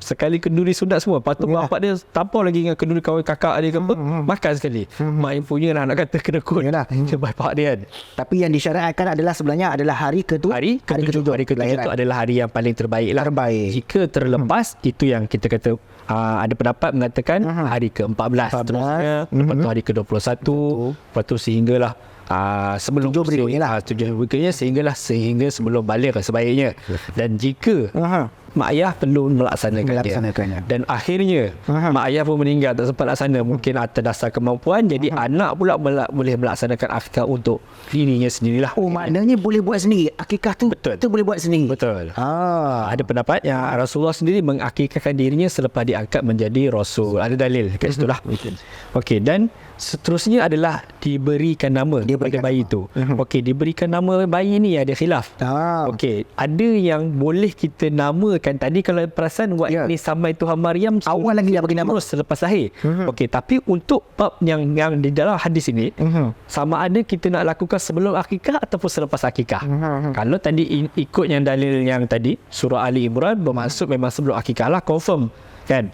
[SPEAKER 1] Sekali kenduri sunat semua. Patut bapak dia tampar lagi dengan kenduri kawan kakak dia ke apa, makan sekali. Mak yang punya lah nak kata kena kot. Sebab pak dia kan.
[SPEAKER 2] Tapi yang disyariatkan adalah sebenarnya adalah hari ketujuh. Hari ketujuh
[SPEAKER 1] itu adalah hari yang paling terbaik lah. Jika terlepas, itu yang kita kata ada pendapat mengatakan hari ke-14 seterusnya, lepas tu hari ke-21, lepas tu sehinggalah sebelum 7 berikutnya lah, 7 berikutnya sehingga sebelum balik sebaiknya. Dan jika mak ayah perlu melaksanakannya. Dan akhirnya mak ayah pun meninggal, tak sempat laksana, mungkin atas dasar kemampuan, jadi anak pula boleh melaksanakan akikah untuk dirinya sendirilah.
[SPEAKER 2] Maknanya boleh buat sendiri. Akikah tu kita boleh buat sendiri.
[SPEAKER 1] Betul. Ada pendapat yang Rasulullah sendiri mengakikahkan dirinya selepas diangkat menjadi Rasul. Ada dalil kat situ lah. Okey, dan seterusnya adalah diberikan nama kepada bayi itu. Okey, diberikan nama bayi ni ada khilaf. Okey, ada yang boleh kita namakan tadi, kalau perasan ni samai Tuhan Maryam
[SPEAKER 2] awal lagi dah bagi nama
[SPEAKER 1] selepas lahir. Okey, tapi untuk bab yang di dalam hadis ini, sama ada kita nak lakukan sebelum akikah ataupun selepas akikah. Kalau tadi ikut yang dalil yang tadi surah Ali Imran, bermaksud memang sebelum akikah lah, confirm kan.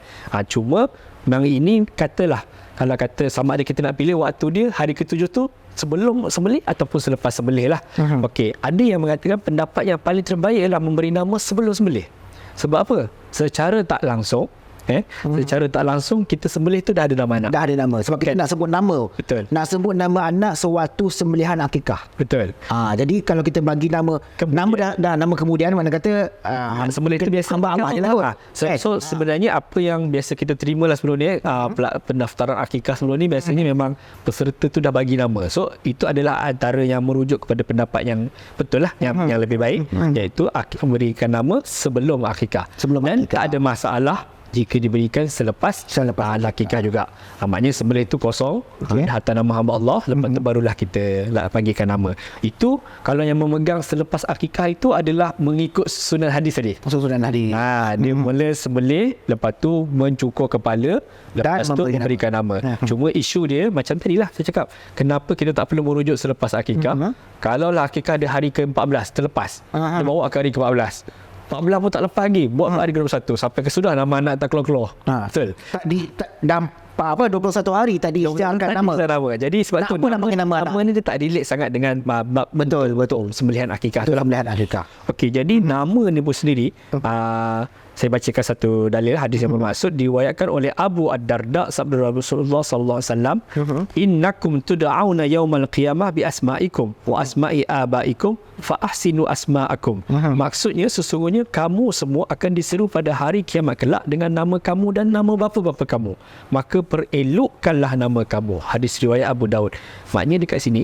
[SPEAKER 1] Cuma memang ini katalah, kalau kata sama ada kita nak pilih waktu dia hari ke-7 tu sebelum sembelih ataupun selepas sembelih lah. Okey, ada yang mengatakan pendapat yang paling terbaik ialah memberi nama sebelum sembelih. Sebab apa? Secara tak langsung secara tak langsung kita sembelih tu dah ada nama anak.
[SPEAKER 2] Dah ada nama. Sebab kita nak sebut nama.
[SPEAKER 1] Betul.
[SPEAKER 2] Nak sebut nama anak sewaktu sembelihan akikah.
[SPEAKER 1] Betul.
[SPEAKER 2] Jadi kalau kita bagi nama nama kemudian, mana kata
[SPEAKER 1] sembelih tu biasa
[SPEAKER 2] hamba je lah.
[SPEAKER 1] So sebenarnya apa yang biasa kita terima lah sebelum ni, pendaftaran akikah sebelum ni biasanya memang peserta tu dah bagi nama. So itu adalah antara yang merujuk kepada pendapat yang betul lah, yang lebih baik, iaitu memberikan nama sebelum akikah. Dan tak ada masalah jika diberikan selepas akikah juga. Maknanya sembelih itu kosong, hantar nama hamba Allah, lepas tu barulah kita panggilkan nama. Itu kalau yang memegang selepas akikah itu adalah mengikut sunnah hadis tadi.
[SPEAKER 2] Sunnah hadis.
[SPEAKER 1] Dia mula sembelih, lepas tu mencukur kepala, lepas tu memberikan nama. Cuma isu dia macam tadilah saya cakap, kenapa kita tak perlu merujuk selepas akikah? Kalaulah akikah ada hari ke-14 terlepas, dia bawa ke hari ke-14, 14 pun tak lepas lagi, buat hari ke-21 sampai kesudah nama anak tak keluar-keluar. Betul.
[SPEAKER 2] Dah 21 hari tadi angkat nama.
[SPEAKER 1] Jadi sebab tu nama ni dia tak relate sangat dengan betul sembelihan akikah tu lah.
[SPEAKER 2] Sembelihan akikah.
[SPEAKER 1] Okey, jadi nama ni pun sendiri, saya bacakan satu dalil hadis yang bermaksud, diwayatkan oleh Abu Ad-Darda sabda Rasulullah sallallahu alaihi wasallam, innakum tud'auna yaumal qiyamah bi asma'ikum wa asma'i abaikum fa ahsinu asma'akum. Maksudnya sesungguhnya kamu semua akan diseru pada hari kiamat kelak dengan nama kamu dan nama bapa-bapa kamu, maka perelokkanlah nama kamu. Hadis riwayat Abu Daud. Maknanya dekat sini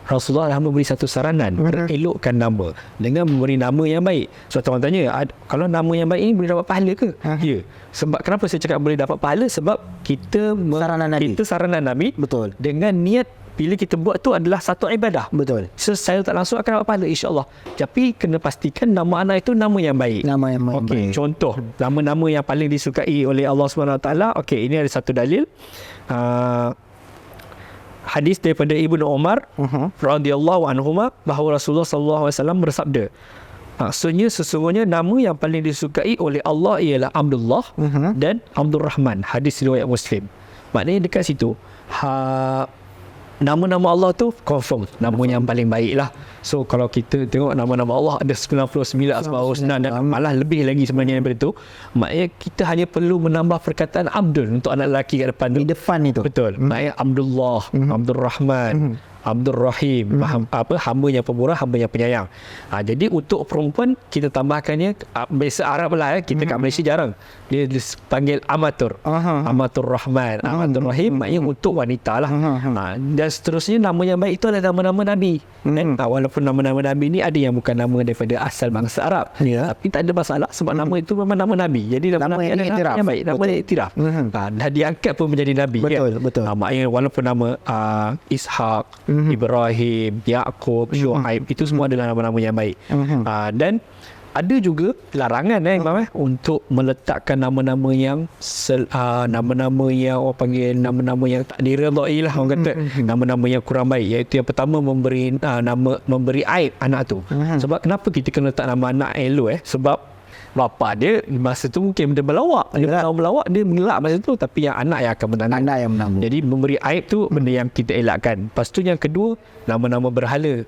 [SPEAKER 1] Rasulullah dah memberi satu saranan, elokkan nama dengan memberi nama yang baik. So orang tanya, kalau nama yang baik ini boleh dapat pahala ke? Ya. Sebab kenapa saya cakap boleh dapat pahala? Sebab kita saranan Nabi.
[SPEAKER 2] Betul.
[SPEAKER 1] Dengan niat bila kita buat tu adalah satu ibadah.
[SPEAKER 2] Betul.
[SPEAKER 1] So saya tak langsung akan dapat pahala, insya-Allah. Tapi kena pastikan nama anak itu nama yang baik.
[SPEAKER 2] Nama yang baik.
[SPEAKER 1] Okey, contoh nama-nama yang paling disukai oleh Allah Subhanahu Wa Taala. Okey, ini ada satu dalil. Hadis daripada Ibnu Umar radhiyallahu anhuma, bahawa Rasulullah sallallahu alaihi wasallam bersabda, maksudnya sesungguhnya nama yang paling disukai oleh Allah ialah Abdullah dan Abdul Rahman. Hadis riwayat Muslim. Maknanya dekat situ nama-nama Allah tu confirm nama yang paling baik lah. So kalau kita tengok nama-nama Allah ada 99 Asmaul Husna dan malah lebih lagi sebenarnya daripada itu. Maknanya kita hanya perlu menambah perkataan Abdul untuk anak lelaki kat depan tu.
[SPEAKER 2] Di depan itu.
[SPEAKER 1] Betul. Maknanya Abdullah, Abdul Rahman, Abdul Rahim, hamba yang pemurah, hamba yang penyayang. Jadi untuk perempuan kita tambahkannya bahasa Arab lah, kita kat Malaysia jarang. Dia panggil Amatur. Amatur Rahman, Amatur Rahim, maknanya untuk wanita lah. Dan seterusnya nama yang baik itu adalah nama-nama Nabi. Walaupun nama-nama Nabi ni ada yang bukan nama daripada asal bangsa Arab, tapi tak ada masalah sebab nama itu memang nama Nabi. Jadi nama Nabi adalah yang baik, nama yang iktiraf. Dah diangkat pun menjadi Nabi.
[SPEAKER 2] Betul.
[SPEAKER 1] Maknanya walaupun nama Ishak, Ibrahim, Yaqub, Shu'aib, itu semua adalah nama-nama yang baik. Dan ada juga larangan Imam untuk meletakkan nama-nama yang nama-nama yang orang panggil nama-nama yang tak diredai lah, orang kata nama-nama yang kurang baik, iaitu yang pertama memberi aib anak tu. Sebab kenapa kita kena letak nama anak elok sebab bapa dia masa tu mungkin dia melawak, dia mengelak masa tu, tapi yang anak yang akan menanggung. Jadi memberi aib tu benda yang kita elakkan. Lepas tu yang kedua, nama-nama berhala.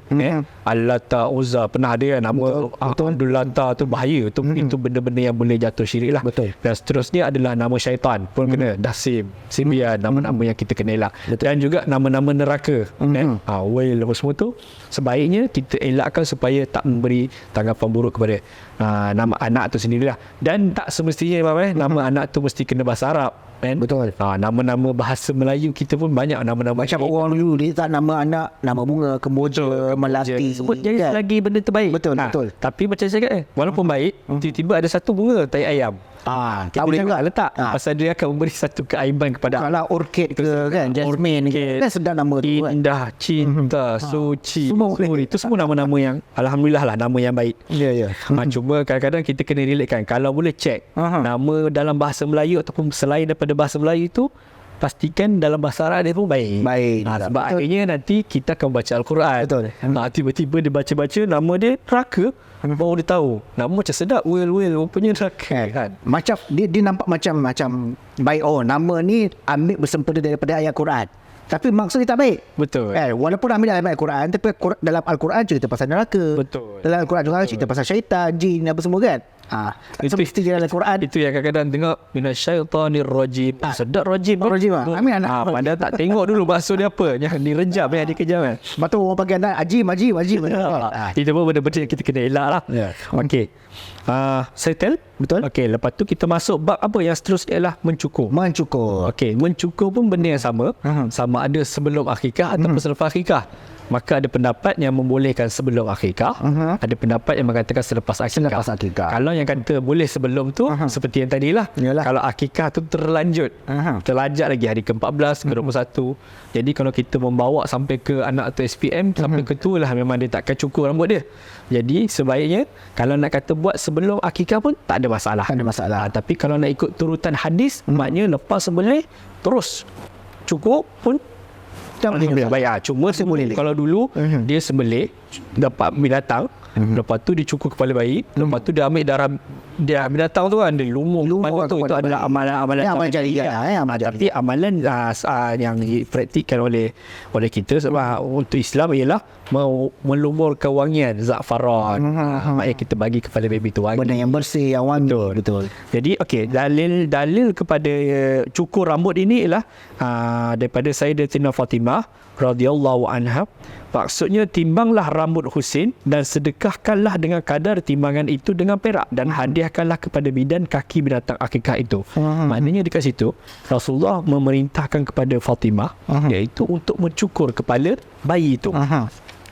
[SPEAKER 1] Al-Lata, Uzza, pernah ada nama Abdul Lata tu bahaya. Itu benda-benda yang boleh jatuh syirik lah. Dan seterusnya adalah nama syaitan pun kena, Dasim, Simbian, nama-nama yang kita kena elak. Dan juga nama-nama neraka, Wail, apa semua tu sebaiknya kita elakkan supaya tak memberi tanggapan buruk kepada nama anak tu sendirilah. Dan tak semestinya nama anak tu mesti kena bahasa Arab.
[SPEAKER 2] Betul.
[SPEAKER 1] Nama-nama bahasa Melayu kita pun banyak nama-nama
[SPEAKER 2] macam orang dulu dia tak nama anak nama bunga, kemboja, melati,
[SPEAKER 1] sebut je lagi benda terbaik.
[SPEAKER 2] Betul.
[SPEAKER 1] Tapi macam saya kata walaupun baik, tiba-tiba ada satu bunga tai ayam,
[SPEAKER 2] tak boleh juga
[SPEAKER 1] letak pasal dia akan memberi satu keaiban kepada
[SPEAKER 2] kalau orchid ke kan, jasmine ke, kan sedap nama tu,
[SPEAKER 1] indah, cinta, suci, suri, itu semua nama-nama yang alhamdulillah lah, nama yang baik. Cuma kadang-kadang kita kena relatekan, kalau boleh check nama dalam bahasa Melayu ataupun selain daripada bahasa Melayu itu, pastikan dalam bahasa Arab dia pun baik. Sebab akhirnya nanti kita akan baca Al-Quran. Tiba-tiba dia baca-baca nama dia neraka, baru dia tahu nama macam sedap, Will rupanya neraka kan.
[SPEAKER 2] Macam dia nampak macam baik, nama ni ambil bersempena daripada ayat Quran, tapi maksud dia tak baik.
[SPEAKER 1] Betul.
[SPEAKER 2] Walaupun ambil dalam Al-Quran, tapi dalam Al-Quran cerita pasal neraka.
[SPEAKER 1] Betul.
[SPEAKER 2] Dalam Al-Quran juga cerita pasal syaitan, jin, apa semua kan. Itu mesti dalam Al-Quran.
[SPEAKER 1] Itu yang kadang-kadang tengok minasyaitanir rajim. Sedap rajim.
[SPEAKER 2] Amin anak.
[SPEAKER 1] Padahal tak tengok dulu maksud dia apa. Yang direjam yang dikejam kan.
[SPEAKER 2] Lepas tu orang panggil anak ajim.
[SPEAKER 1] Itu pun benda-benda yang kita kena elak lah. Okey. Settle. Betul. Okey, lepas tu kita masuk bab apa yang seterusnya ialah mencukur. Okey, mencukur pun benda yang sama. Sama ada sebelum akikah ataupun selepas akikah. Maka ada pendapat yang membolehkan sebelum akikah, ada pendapat yang mengatakan selepas akikah. Kalau yang kata boleh sebelum tu, seperti yang tadilah. Kalau akikah tu terlanjut, terlajak lagi hari ke-14, ke-21. Jadi kalau kita membawa sampai ke anak tu SPM, sampai ke tu lah memang dia takkan cukur rambut dia. Jadi sebaiknya kalau nak kata buat sebelum akikah pun tak ada masalah. Tapi kalau nak ikut turutan hadis, maknanya lepas sembelih terus cukur pun baik. Cuma kalau dulu dia sembelih dapat binatang, lepas tu dia cukur kepala bayi, lepas tu dia ambil darah dia binatang tu kan, dia lumur tu, itu adalah amalan
[SPEAKER 2] jariah.
[SPEAKER 1] Tapi amalan yang dipraktikkan oleh kita sebab untuk Islam ialah melumurkan wangian za'faran. Maknanya kita bagi kepada baby tu wangi,
[SPEAKER 2] benda yang bersih, yang wangi. Betul.
[SPEAKER 1] Jadi dalil kepada cukur rambut ini ialah daripada Sayyidatina Fatimah radhiyallahu anha. Maksudnya, timbanglah rambut Husain dan sedekahkanlah dengan kadar timbangan itu dengan perak dan hadiahkanlah kepada bidan kaki binatang akikah itu. Maknanya dekat situ Rasulullah memerintahkan kepada Fatimah iaitu untuk mencukur kepala bayi itu.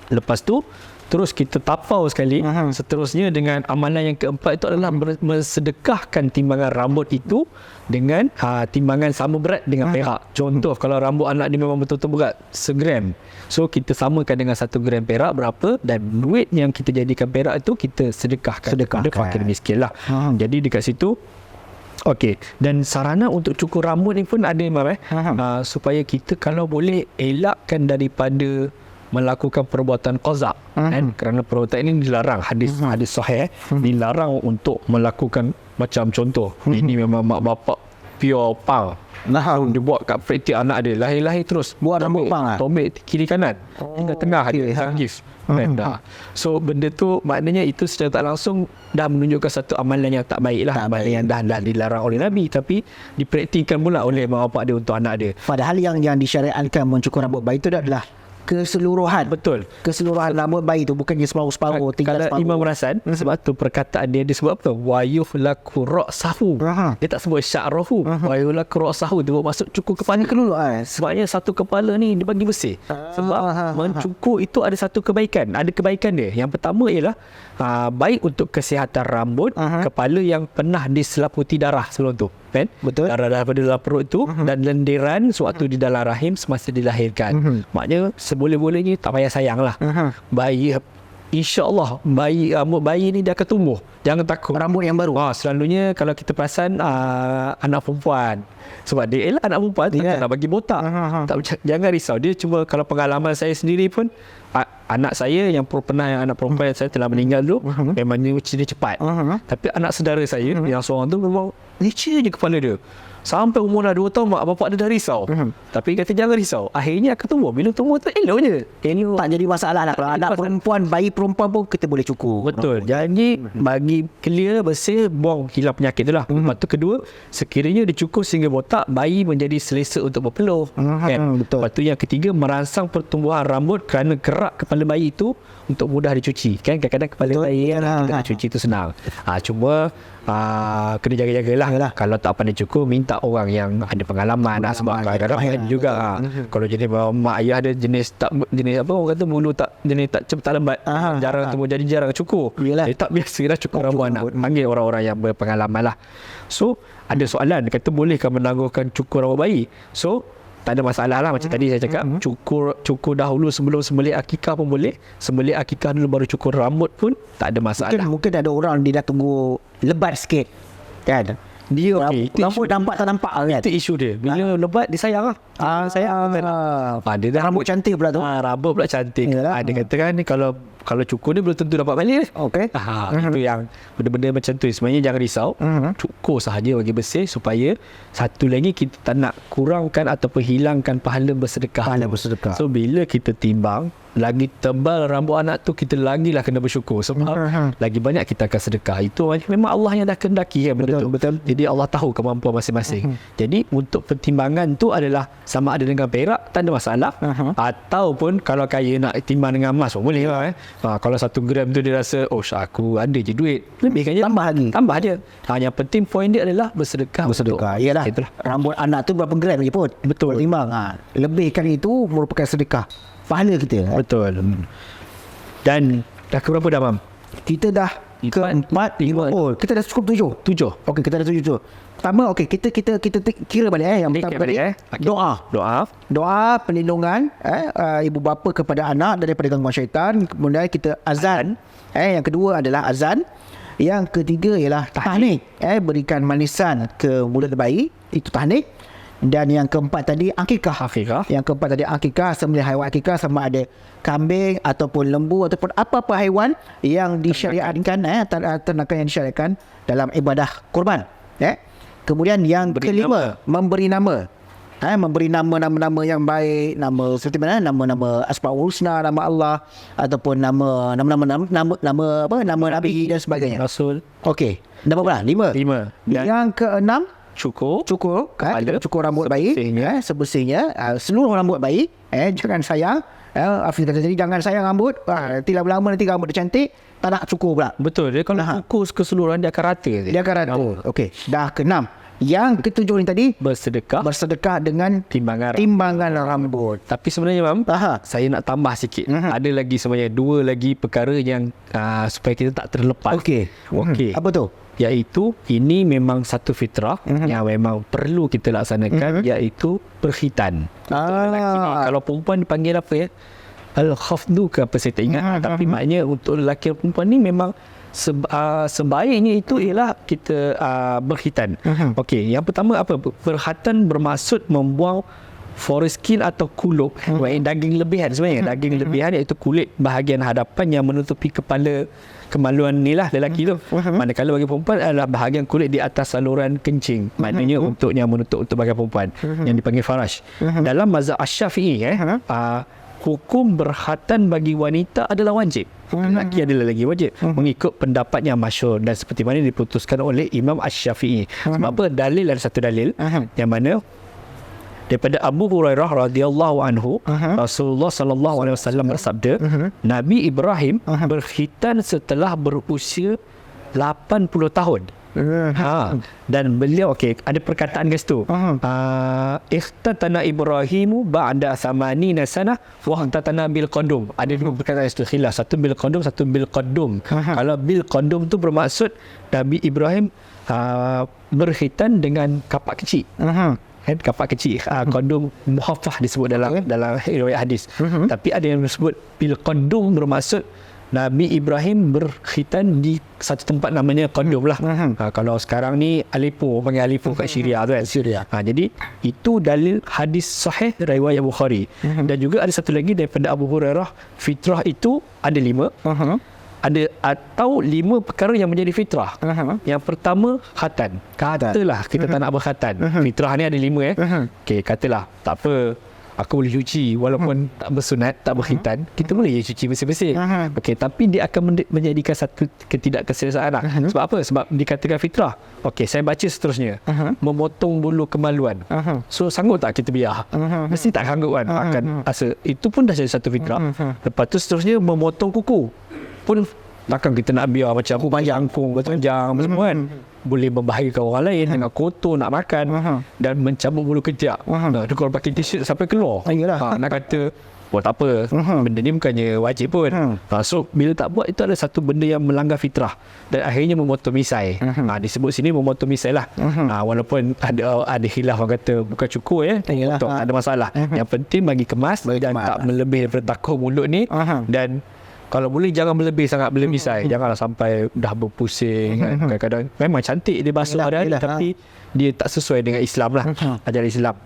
[SPEAKER 1] Lepas tu terus kita tapau sekali. Seterusnya dengan amalan yang keempat itu adalah mensedekahkan timbangan rambut itu dengan timbangan sama berat dengan perak. Contoh kalau rambut anak dia memang betul-betul berat 1 gram, so kita samakan dengan 1 gram perak berapa, dan duit yang kita jadikan perak itu kita sedekahkan kepada fakir miskin lah. Jadi dekat situ okey. Dan sarana untuk cukur rambut ni pun ada Imam supaya kita kalau boleh elakkan daripada melakukan perbuatan qaza, kerana perbuatan ini dilarang. Hadis sahih dilarang untuk melakukan macam contoh ini memang mak bapak pure pang dia buat kat praktik anak dia lahir terus
[SPEAKER 2] buat rambut pang
[SPEAKER 1] tobek kiri kanan tengah dia gift. So benda tu maknanya itu secara tak langsung dah menunjukkan satu amalan yang tak baik lah, amalan yang dah dilarang oleh Nabi tapi dipraktikkan pula oleh mak bapak dia untuk anak dia.
[SPEAKER 2] Padahal yang disyariatkan mencukur rambut bayi itu adalah keseluruhan.
[SPEAKER 1] Betul.
[SPEAKER 2] Keseluruhan rambut bayi tu, bukannya separuh-separuh, tinggal
[SPEAKER 1] Kalau
[SPEAKER 2] separuh.
[SPEAKER 1] Imam Rasan, sebab tu perkataan dia sebab apa? Wayuhlaku ra'sahu. Dia tak sebut sya'rahu. Wayuhlaku ra'sahu, dia maksud cukur kepala. Sebabnya satu kepala ni dia bagi bersih. Sebab mencukur itu ada satu kebaikan. Ada kebaikan dia. Yang pertama ialah baik untuk kesihatan rambut kepala yang pernah diselaputi darah sebelum tu, kan?
[SPEAKER 2] Betul.
[SPEAKER 1] Darah daripada dalam perut tu dan lendiran sewaktu di dalam rahim semasa dilahirkan. Maknanya seboleh-bolehnya tak payah sayang lah. Bayi, InsyaAllah rambut bayi ni dia akan tumbuh. Jangan takut.
[SPEAKER 2] Rambut yang baru.
[SPEAKER 1] Selalunya kalau kita perasan anak perempuan, sebab dia anak perempuan tak nak bagi botak. Jangan risau. Dia cuma, kalau pengalaman saya sendiri pun, anak saya yang anak perempuan saya telah meninggal dulu, memangnya dia cepat. Tapi anak saudara saya yang seorang tu memang licin je kepala dia. Sampai umur dah 2 tahun, mak bapak dia dah risau. Tapi kata jangan risau. Akhirnya akan tumbuh. Bila tumbuh tu elok je.
[SPEAKER 2] Tak jadi masalah lah. Kalau anak perempuan, bayi perempuan pun kita boleh cukur.
[SPEAKER 1] Betul. Jadi bagi clear, bersih, buang, hilang penyakit tu lah. Lepas tu kedua, sekiranya dicukur sehingga botak, bayi menjadi selesa untuk berpeluh. Kan?
[SPEAKER 2] Betul.
[SPEAKER 1] Lepas tu yang ketiga, merangsang pertumbuhan rambut kerana gerak kepala bayi itu untuk mudah dicuci. Kan kadang-kadang kepala bayi kita cuci tu senang. Cuma kena jaga-jagalah. Kalau tak pandai cukur, minta orang yang ada pengalaman. Sebab kadang-kadang juga kalau jenis mak ayah ada jenis apa orang kata bulu tak cepat tak lembat, jarang tumbuh, jadi jarang cukur. Dia tak biasa dah cukur rambut anak. Panggil orang-orang yang berpengalaman lah. So ada soalan, kata bolehkah menangguhkan cukur rambut bayi? So tak ada masalah lah. Macam tadi saya cakap, cukur dahulu sebelum sembelih akikah pun boleh. Sembelih akikah dulu baru cukur rambut pun tak ada masalah.
[SPEAKER 2] Mungkin ada orang dia dah tunggu lebat sikit, kan? Dia rambut nampak tak nampak kan?
[SPEAKER 1] Itu isu dia. Bila lebat dia sayang lah. Sayang kan. Dia dah
[SPEAKER 2] Rambut cantik pula tu.
[SPEAKER 1] Rambut pula cantik. Dia kata kan ni kalau cukur ni belum tentu dapat balik.
[SPEAKER 2] Okey.
[SPEAKER 1] Itu yang benda-benda macam tu. Sebenarnya jangan risau. Cukur sahaja bagi bersih, supaya satu lagi kita tak nak kurangkan ataupun hilangkan pahala bersedekah. So bila kita timbang, lagi tebal rambut anak tu, kita lagilah kena bersyukur. Sebab lagi banyak kita akan sedekah. Itu memang Allah yang dah kehendaki kan benda tu.
[SPEAKER 2] Betul.
[SPEAKER 1] Jadi Allah tahu kemampuan masing-masing. Jadi untuk pertimbangan tu adalah sama ada dengan perak, tak ada masalah. Ataupun kalau kaya nak timbang dengan emas pun boleh lah. Kalau 1 gram tu dia rasa, aku ada je duit, lebihkan je. Tambah je. Yang penting poin dia adalah bersedekah.
[SPEAKER 2] Iyalah. Rambut anak tu berapa gram je pun.
[SPEAKER 1] Betul.
[SPEAKER 2] Timbang. Lebihkan itu merupakan sedekah. Pahala kita.
[SPEAKER 1] Betul. Dan dah ke berapa dah, Mam?
[SPEAKER 2] Kita dah ke-4, 5. Kita dah cukup 7. Okey, kita dah 7. Pertama, kita kira balik yang pertama tadi. Doa perlindungan ibu bapa kepada anak daripada gangguan syaitan. Kemudian kita azan. Yang kedua adalah azan. Yang ketiga ialah tahnik. Berikan manisan ke mulut bayi, itu tahnik. Dan yang keempat tadi akikah. Yang keempat tadi akikah, sembelih haiwan akikah, sama ada kambing ataupun lembu ataupun apa-apa haiwan yang disyariatkan, ternakan yang disyariatkan dalam ibadah kurban. Kemudian yang kelima, memberi nama. Memberi nama-nama yang baik, nama seperti mana, nama-nama Asmaul Husna, nama Allah, ataupun nama Nabi dan sebagainya.
[SPEAKER 1] Rasul.
[SPEAKER 2] Okey. Berapa? 5. Yang keenam, cukur rambut bayi sebersihnya, seluruh rambut bayi. Jangan sayang. Hafiz kata tadi, jangan sayang rambut. Nanti lama-lama nanti rambut dia cantik, tak nak cukur pula.
[SPEAKER 1] Betul. Dia kalau cukur keseluruhan dia akan rata.
[SPEAKER 2] Dia akan rata. Okey. Dah ke-6. Yang ketujuh ni tadi, bersedekah dengan timbangan rambut.
[SPEAKER 1] Tapi sebenarnya, Mam, saya nak tambah sikit. Ada lagi sebenarnya 2 lagi perkara yang supaya kita tak terlepas. Okey.
[SPEAKER 2] Apa tu?
[SPEAKER 1] Iaitu ini memang satu fitrah yang memang perlu kita laksanakan, iaitu perkhitan. Kalau perempuan dipanggil apa ya? Al-khafdu ke apa saya tak ingat. Tapi maknanya untuk lelaki dan perempuan ni memang sebaiknya itu ialah kita berkhitan. Okey, yang pertama apa? Berkhitan bermaksud membuang foreskin atau kuluk, daging lebihan sebenarnya. Daging lebihan iaitu kulit bahagian hadapan yang menutupi kepala kemaluan ni lah lelaki tu. Manakala bagi perempuan adalah bahagian kulit di atas saluran kencing. Maknanya untuk yang menutup untuk bahagian perempuan yang dipanggil farash. Dalam mazhab Asy-Syafi'i hukum berkhatan bagi wanita adalah wajib. Lelaki adalah lagi wajib mengikut pendapat yang masyhur dan seperti mana diputuskan oleh Imam Asy-Syafi'i. Sebab apa? Dalil, ada satu dalil yang mana Daripada Abu Hurairah radhiyallahu anhu, Rasulullah sallallahu alaihi wasallam bersabda, Nabi Ibrahim berkhitan setelah berusia 80 tahun. Dan beliau ada perkataan guys tu. Ikhtatana Ibrahimu ba'da thamanina sanah wa ikhtatana bil qadum. Ada dua perkataan itu khilaf, satu bil qadum, satu bil qadum. Kalau bil qadum tu bermaksud Nabi Ibrahim berkhitan dengan kapak kecil. Kapak kecil, kondom muhaffah disebut dalam riwayat hadis. Tapi ada yang disebut bil qadum bermaksud Nabi Ibrahim berkhitan di satu tempat namanya kondom lah. Kalau sekarang ni Aleppo, panggil Aleppo kat Syria tu kan. Jadi itu dalil hadis sahih riwayat Bukhari. Dan juga ada satu lagi daripada Abu Hurairah, fitrah itu ada 5. Ada atau 5 perkara yang menjadi fitrah. Yang pertama khatan. Katalah kita tak nak berkhatan. Fitrah ni ada 5 Okey, katalah tak apa, aku boleh cuci walaupun tak bersunat, tak berkhitan, kita boleh je cuci bersih-bersih. Okey, tapi dia akan menjadikan satu ketidakkeselesaan lah. Sebab apa? Sebab dikatakan fitrah. Okey, saya baca seterusnya. Memotong bulu kemaluan. So sanggup tak kita biar? Mesti tak sanggup kan? Akan rasa itu pun dah jadi satu fitrah. Lepas tu seterusnya memotong kuku pun takkan kita nak biar macam aku panjang semua kan. Boleh membahayakan orang lain dengan kotor nak makan dan mencabut bulu ketiak. Dia kalau pakai t-shirt sampai keluar. Nak kata tak apa, benda ni bukannya wajib pun. So bila tak buat, itu adalah satu benda yang melanggar fitrah dan akhirnya memotong misai. Disebut sini memotong misai lah. Walaupun ada khilaf, orang kata bukan cukur potong, ada masalah. Yang penting bagi kemas dan tak melebih daripada takur mulut ni. Dan kalau boleh jangan berlebih sangat berlemisai. Janganlah sampai dah berpusing kan. Kadang-kadang memang cantik dia basuh hari-hari, tapi dia tak sesuai dengan Islam lah, ajaran Islam.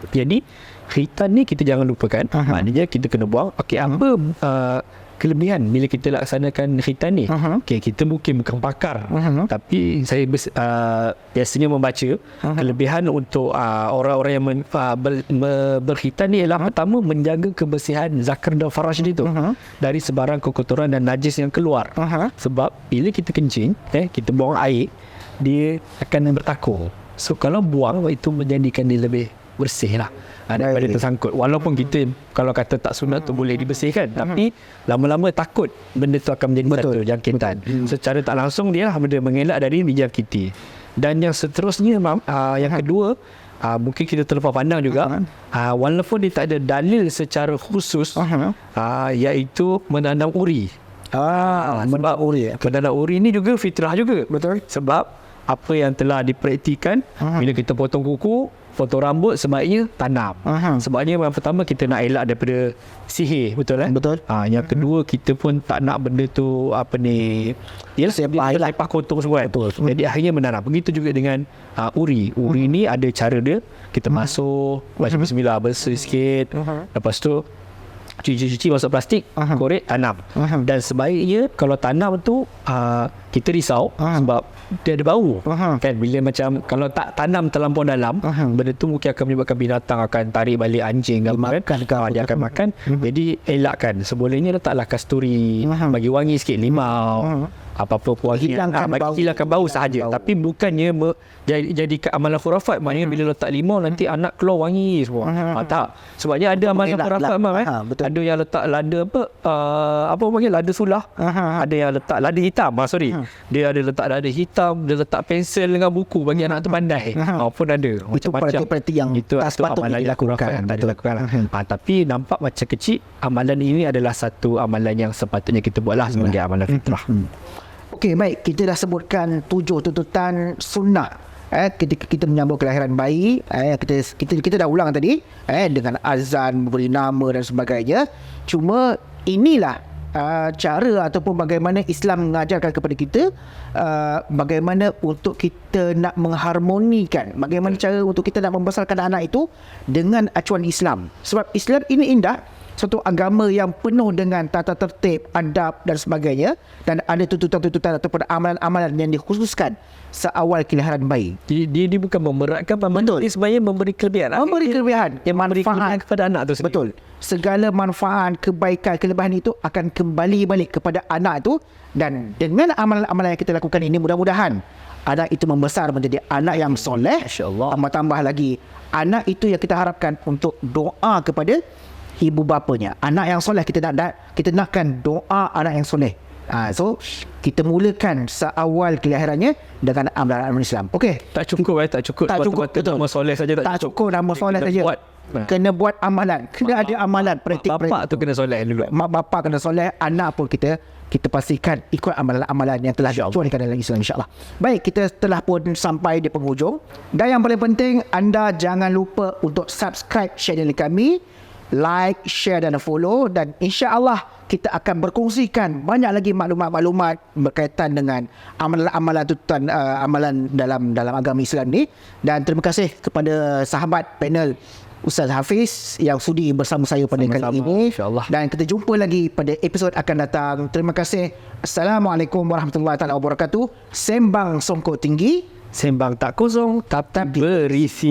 [SPEAKER 1] Jadi khitan ni kita jangan lupakan. Maknanya kita kena buang. Okey, apa kelebihan bila kita laksanakan khitan ni? Okey, kita mungkin bukan pakar, tapi saya biasanya membaca kelebihan untuk orang-orang yang berkhitan ni ialah pertama, menjaga kebersihan zakar dan faraj itu dari sebarang kekotoran dan najis yang keluar. Sebab bila kita kencing, kita buang air, dia akan bertakur. So kalau buang, itu menjadikan dia lebih bersih lah daripada tersangkut. Walaupun kita kalau kata tak sunat tu boleh dibersihkan, tapi lama-lama takut benda tu akan menjadi satu jangkitan. Secara tak langsung dia lah benda mengelak dari dijangkiti. Dan yang seterusnya yang kedua, mungkin kita terlepas pandang juga, walaupun dia tak ada dalil secara khusus, iaitu menanam uri. Sebab menanam uri ni juga fitrah juga. Betul. Sebab apa yang telah dipraktikan, bila kita potong kuku, potong rambut, sebaiknya tanam. Sebabnya yang pertama, kita nak elak daripada sihir. Betul kan? Betul. Yang kedua, kita pun tak nak benda tu lepas kotor semua kan? Jadi akhirnya menanam. Begitu juga dengan uri. Uri ni ada cara dia. Kita masuk, baca bismillah, bersih sikit. Lepas tu cuci masuk plastik, korek, tanam. Dan sebaiknya kalau tanam tu kita risau sebab dia ada bau kan. Bila macam kalau tak tanam terlampau dalam, benda tu mungkin akan menyebabkan binatang akan tarik balik anjing kan, dia akan makan. Jadi elakkan. Sebolehnya letaklah kasturi, bagi wangi sikit, limau, apa-apa wangi, hilangkan bau sahaja. Tapi bukannya jadikan amalan khurafat. Maknanya bila letak limau nanti anak keluar wangi semua. Tak. Sebabnya ada amalan khurafat ada yang letak lada lada sulah. Ada yang letak lada hitam. Dia ada letak lada hitam, dia letak pensel dengan buku bagi anak tu pandai. Pun ada.
[SPEAKER 2] Itu praktik yang
[SPEAKER 1] itu amalan dilakukan. Tapi nampak macam kecil. Amalan ini adalah satu amalan yang sepatutnya kita buatlah sebagai amalan fitrah.
[SPEAKER 2] Okey, baik. Kita dah sebutkan 7 tuntutan sunnah ketika kita menyambut kelahiran bayi. Kita dah ulang tadi dengan azan, memberi nama dan sebagainya. Cuma inilah cara ataupun bagaimana Islam mengajarkan kepada kita bagaimana untuk kita nak mengharmonikan, bagaimana cara untuk kita nak membesarkan anak itu dengan acuan Islam. Sebab Islam ini indah, satu agama yang penuh dengan tata tertib, adab dan sebagainya, dan ada tuntutan-tuntutan ataupun amalan-amalan yang dikhususkan seawal kelahiran bayi.
[SPEAKER 1] Dia bukan memberatkan, dia sebenarnya memberi kelebihan.
[SPEAKER 2] Memberi kelebihan yang manfaat
[SPEAKER 1] kepada anak tu sendiri.
[SPEAKER 2] Betul. Segala manfaat, kebaikan, kelebihan itu akan kembali balik kepada anak itu. Dan dengan amalan-amalan yang kita lakukan ini, mudah-mudahan anak itu membesar menjadi anak yang soleh.
[SPEAKER 1] Masya-Allah.
[SPEAKER 2] Tambah lagi, anak itu yang kita harapkan untuk doa kepada ibu bapanya. Anak yang soleh, kita nakkan doa anak yang soleh. So kita mulakan seawal kelahirannya dengan amalan Islam. Okey.
[SPEAKER 1] Tak cukup tak cukup.
[SPEAKER 2] Tak cukup, betul.
[SPEAKER 1] Nama soleh saja
[SPEAKER 2] Tak cukup nama soleh saja. Kena buat amalan. Kena ada amalan praktik.
[SPEAKER 1] Bapak tu kena soleh dulu.
[SPEAKER 2] Mak bapak kena soleh, anak pun kita pastikan ikut amalan-amalan yang telah dicualikan dalam Islam, insya-Allah. Baik, kita telah pun sampai di penghujung. Dan yang paling penting, anda jangan lupa untuk subscribe channel kami, like, share dan follow, dan insya-Allah kita akan berkongsikan banyak lagi maklumat-maklumat berkaitan dengan amalan-amalan tuntutan amalan dalam agama Islam ni. Dan terima kasih kepada sahabat panel Ustaz Hafiz yang sudi bersama saya pada kali ini.
[SPEAKER 1] InsyaAllah.
[SPEAKER 2] Dan kita jumpa lagi pada episod akan datang. Terima kasih. Assalamualaikum warahmatullahi wabarakatuh. Sembang songkok tinggi,
[SPEAKER 1] Sembang tak kosong tapi berisi.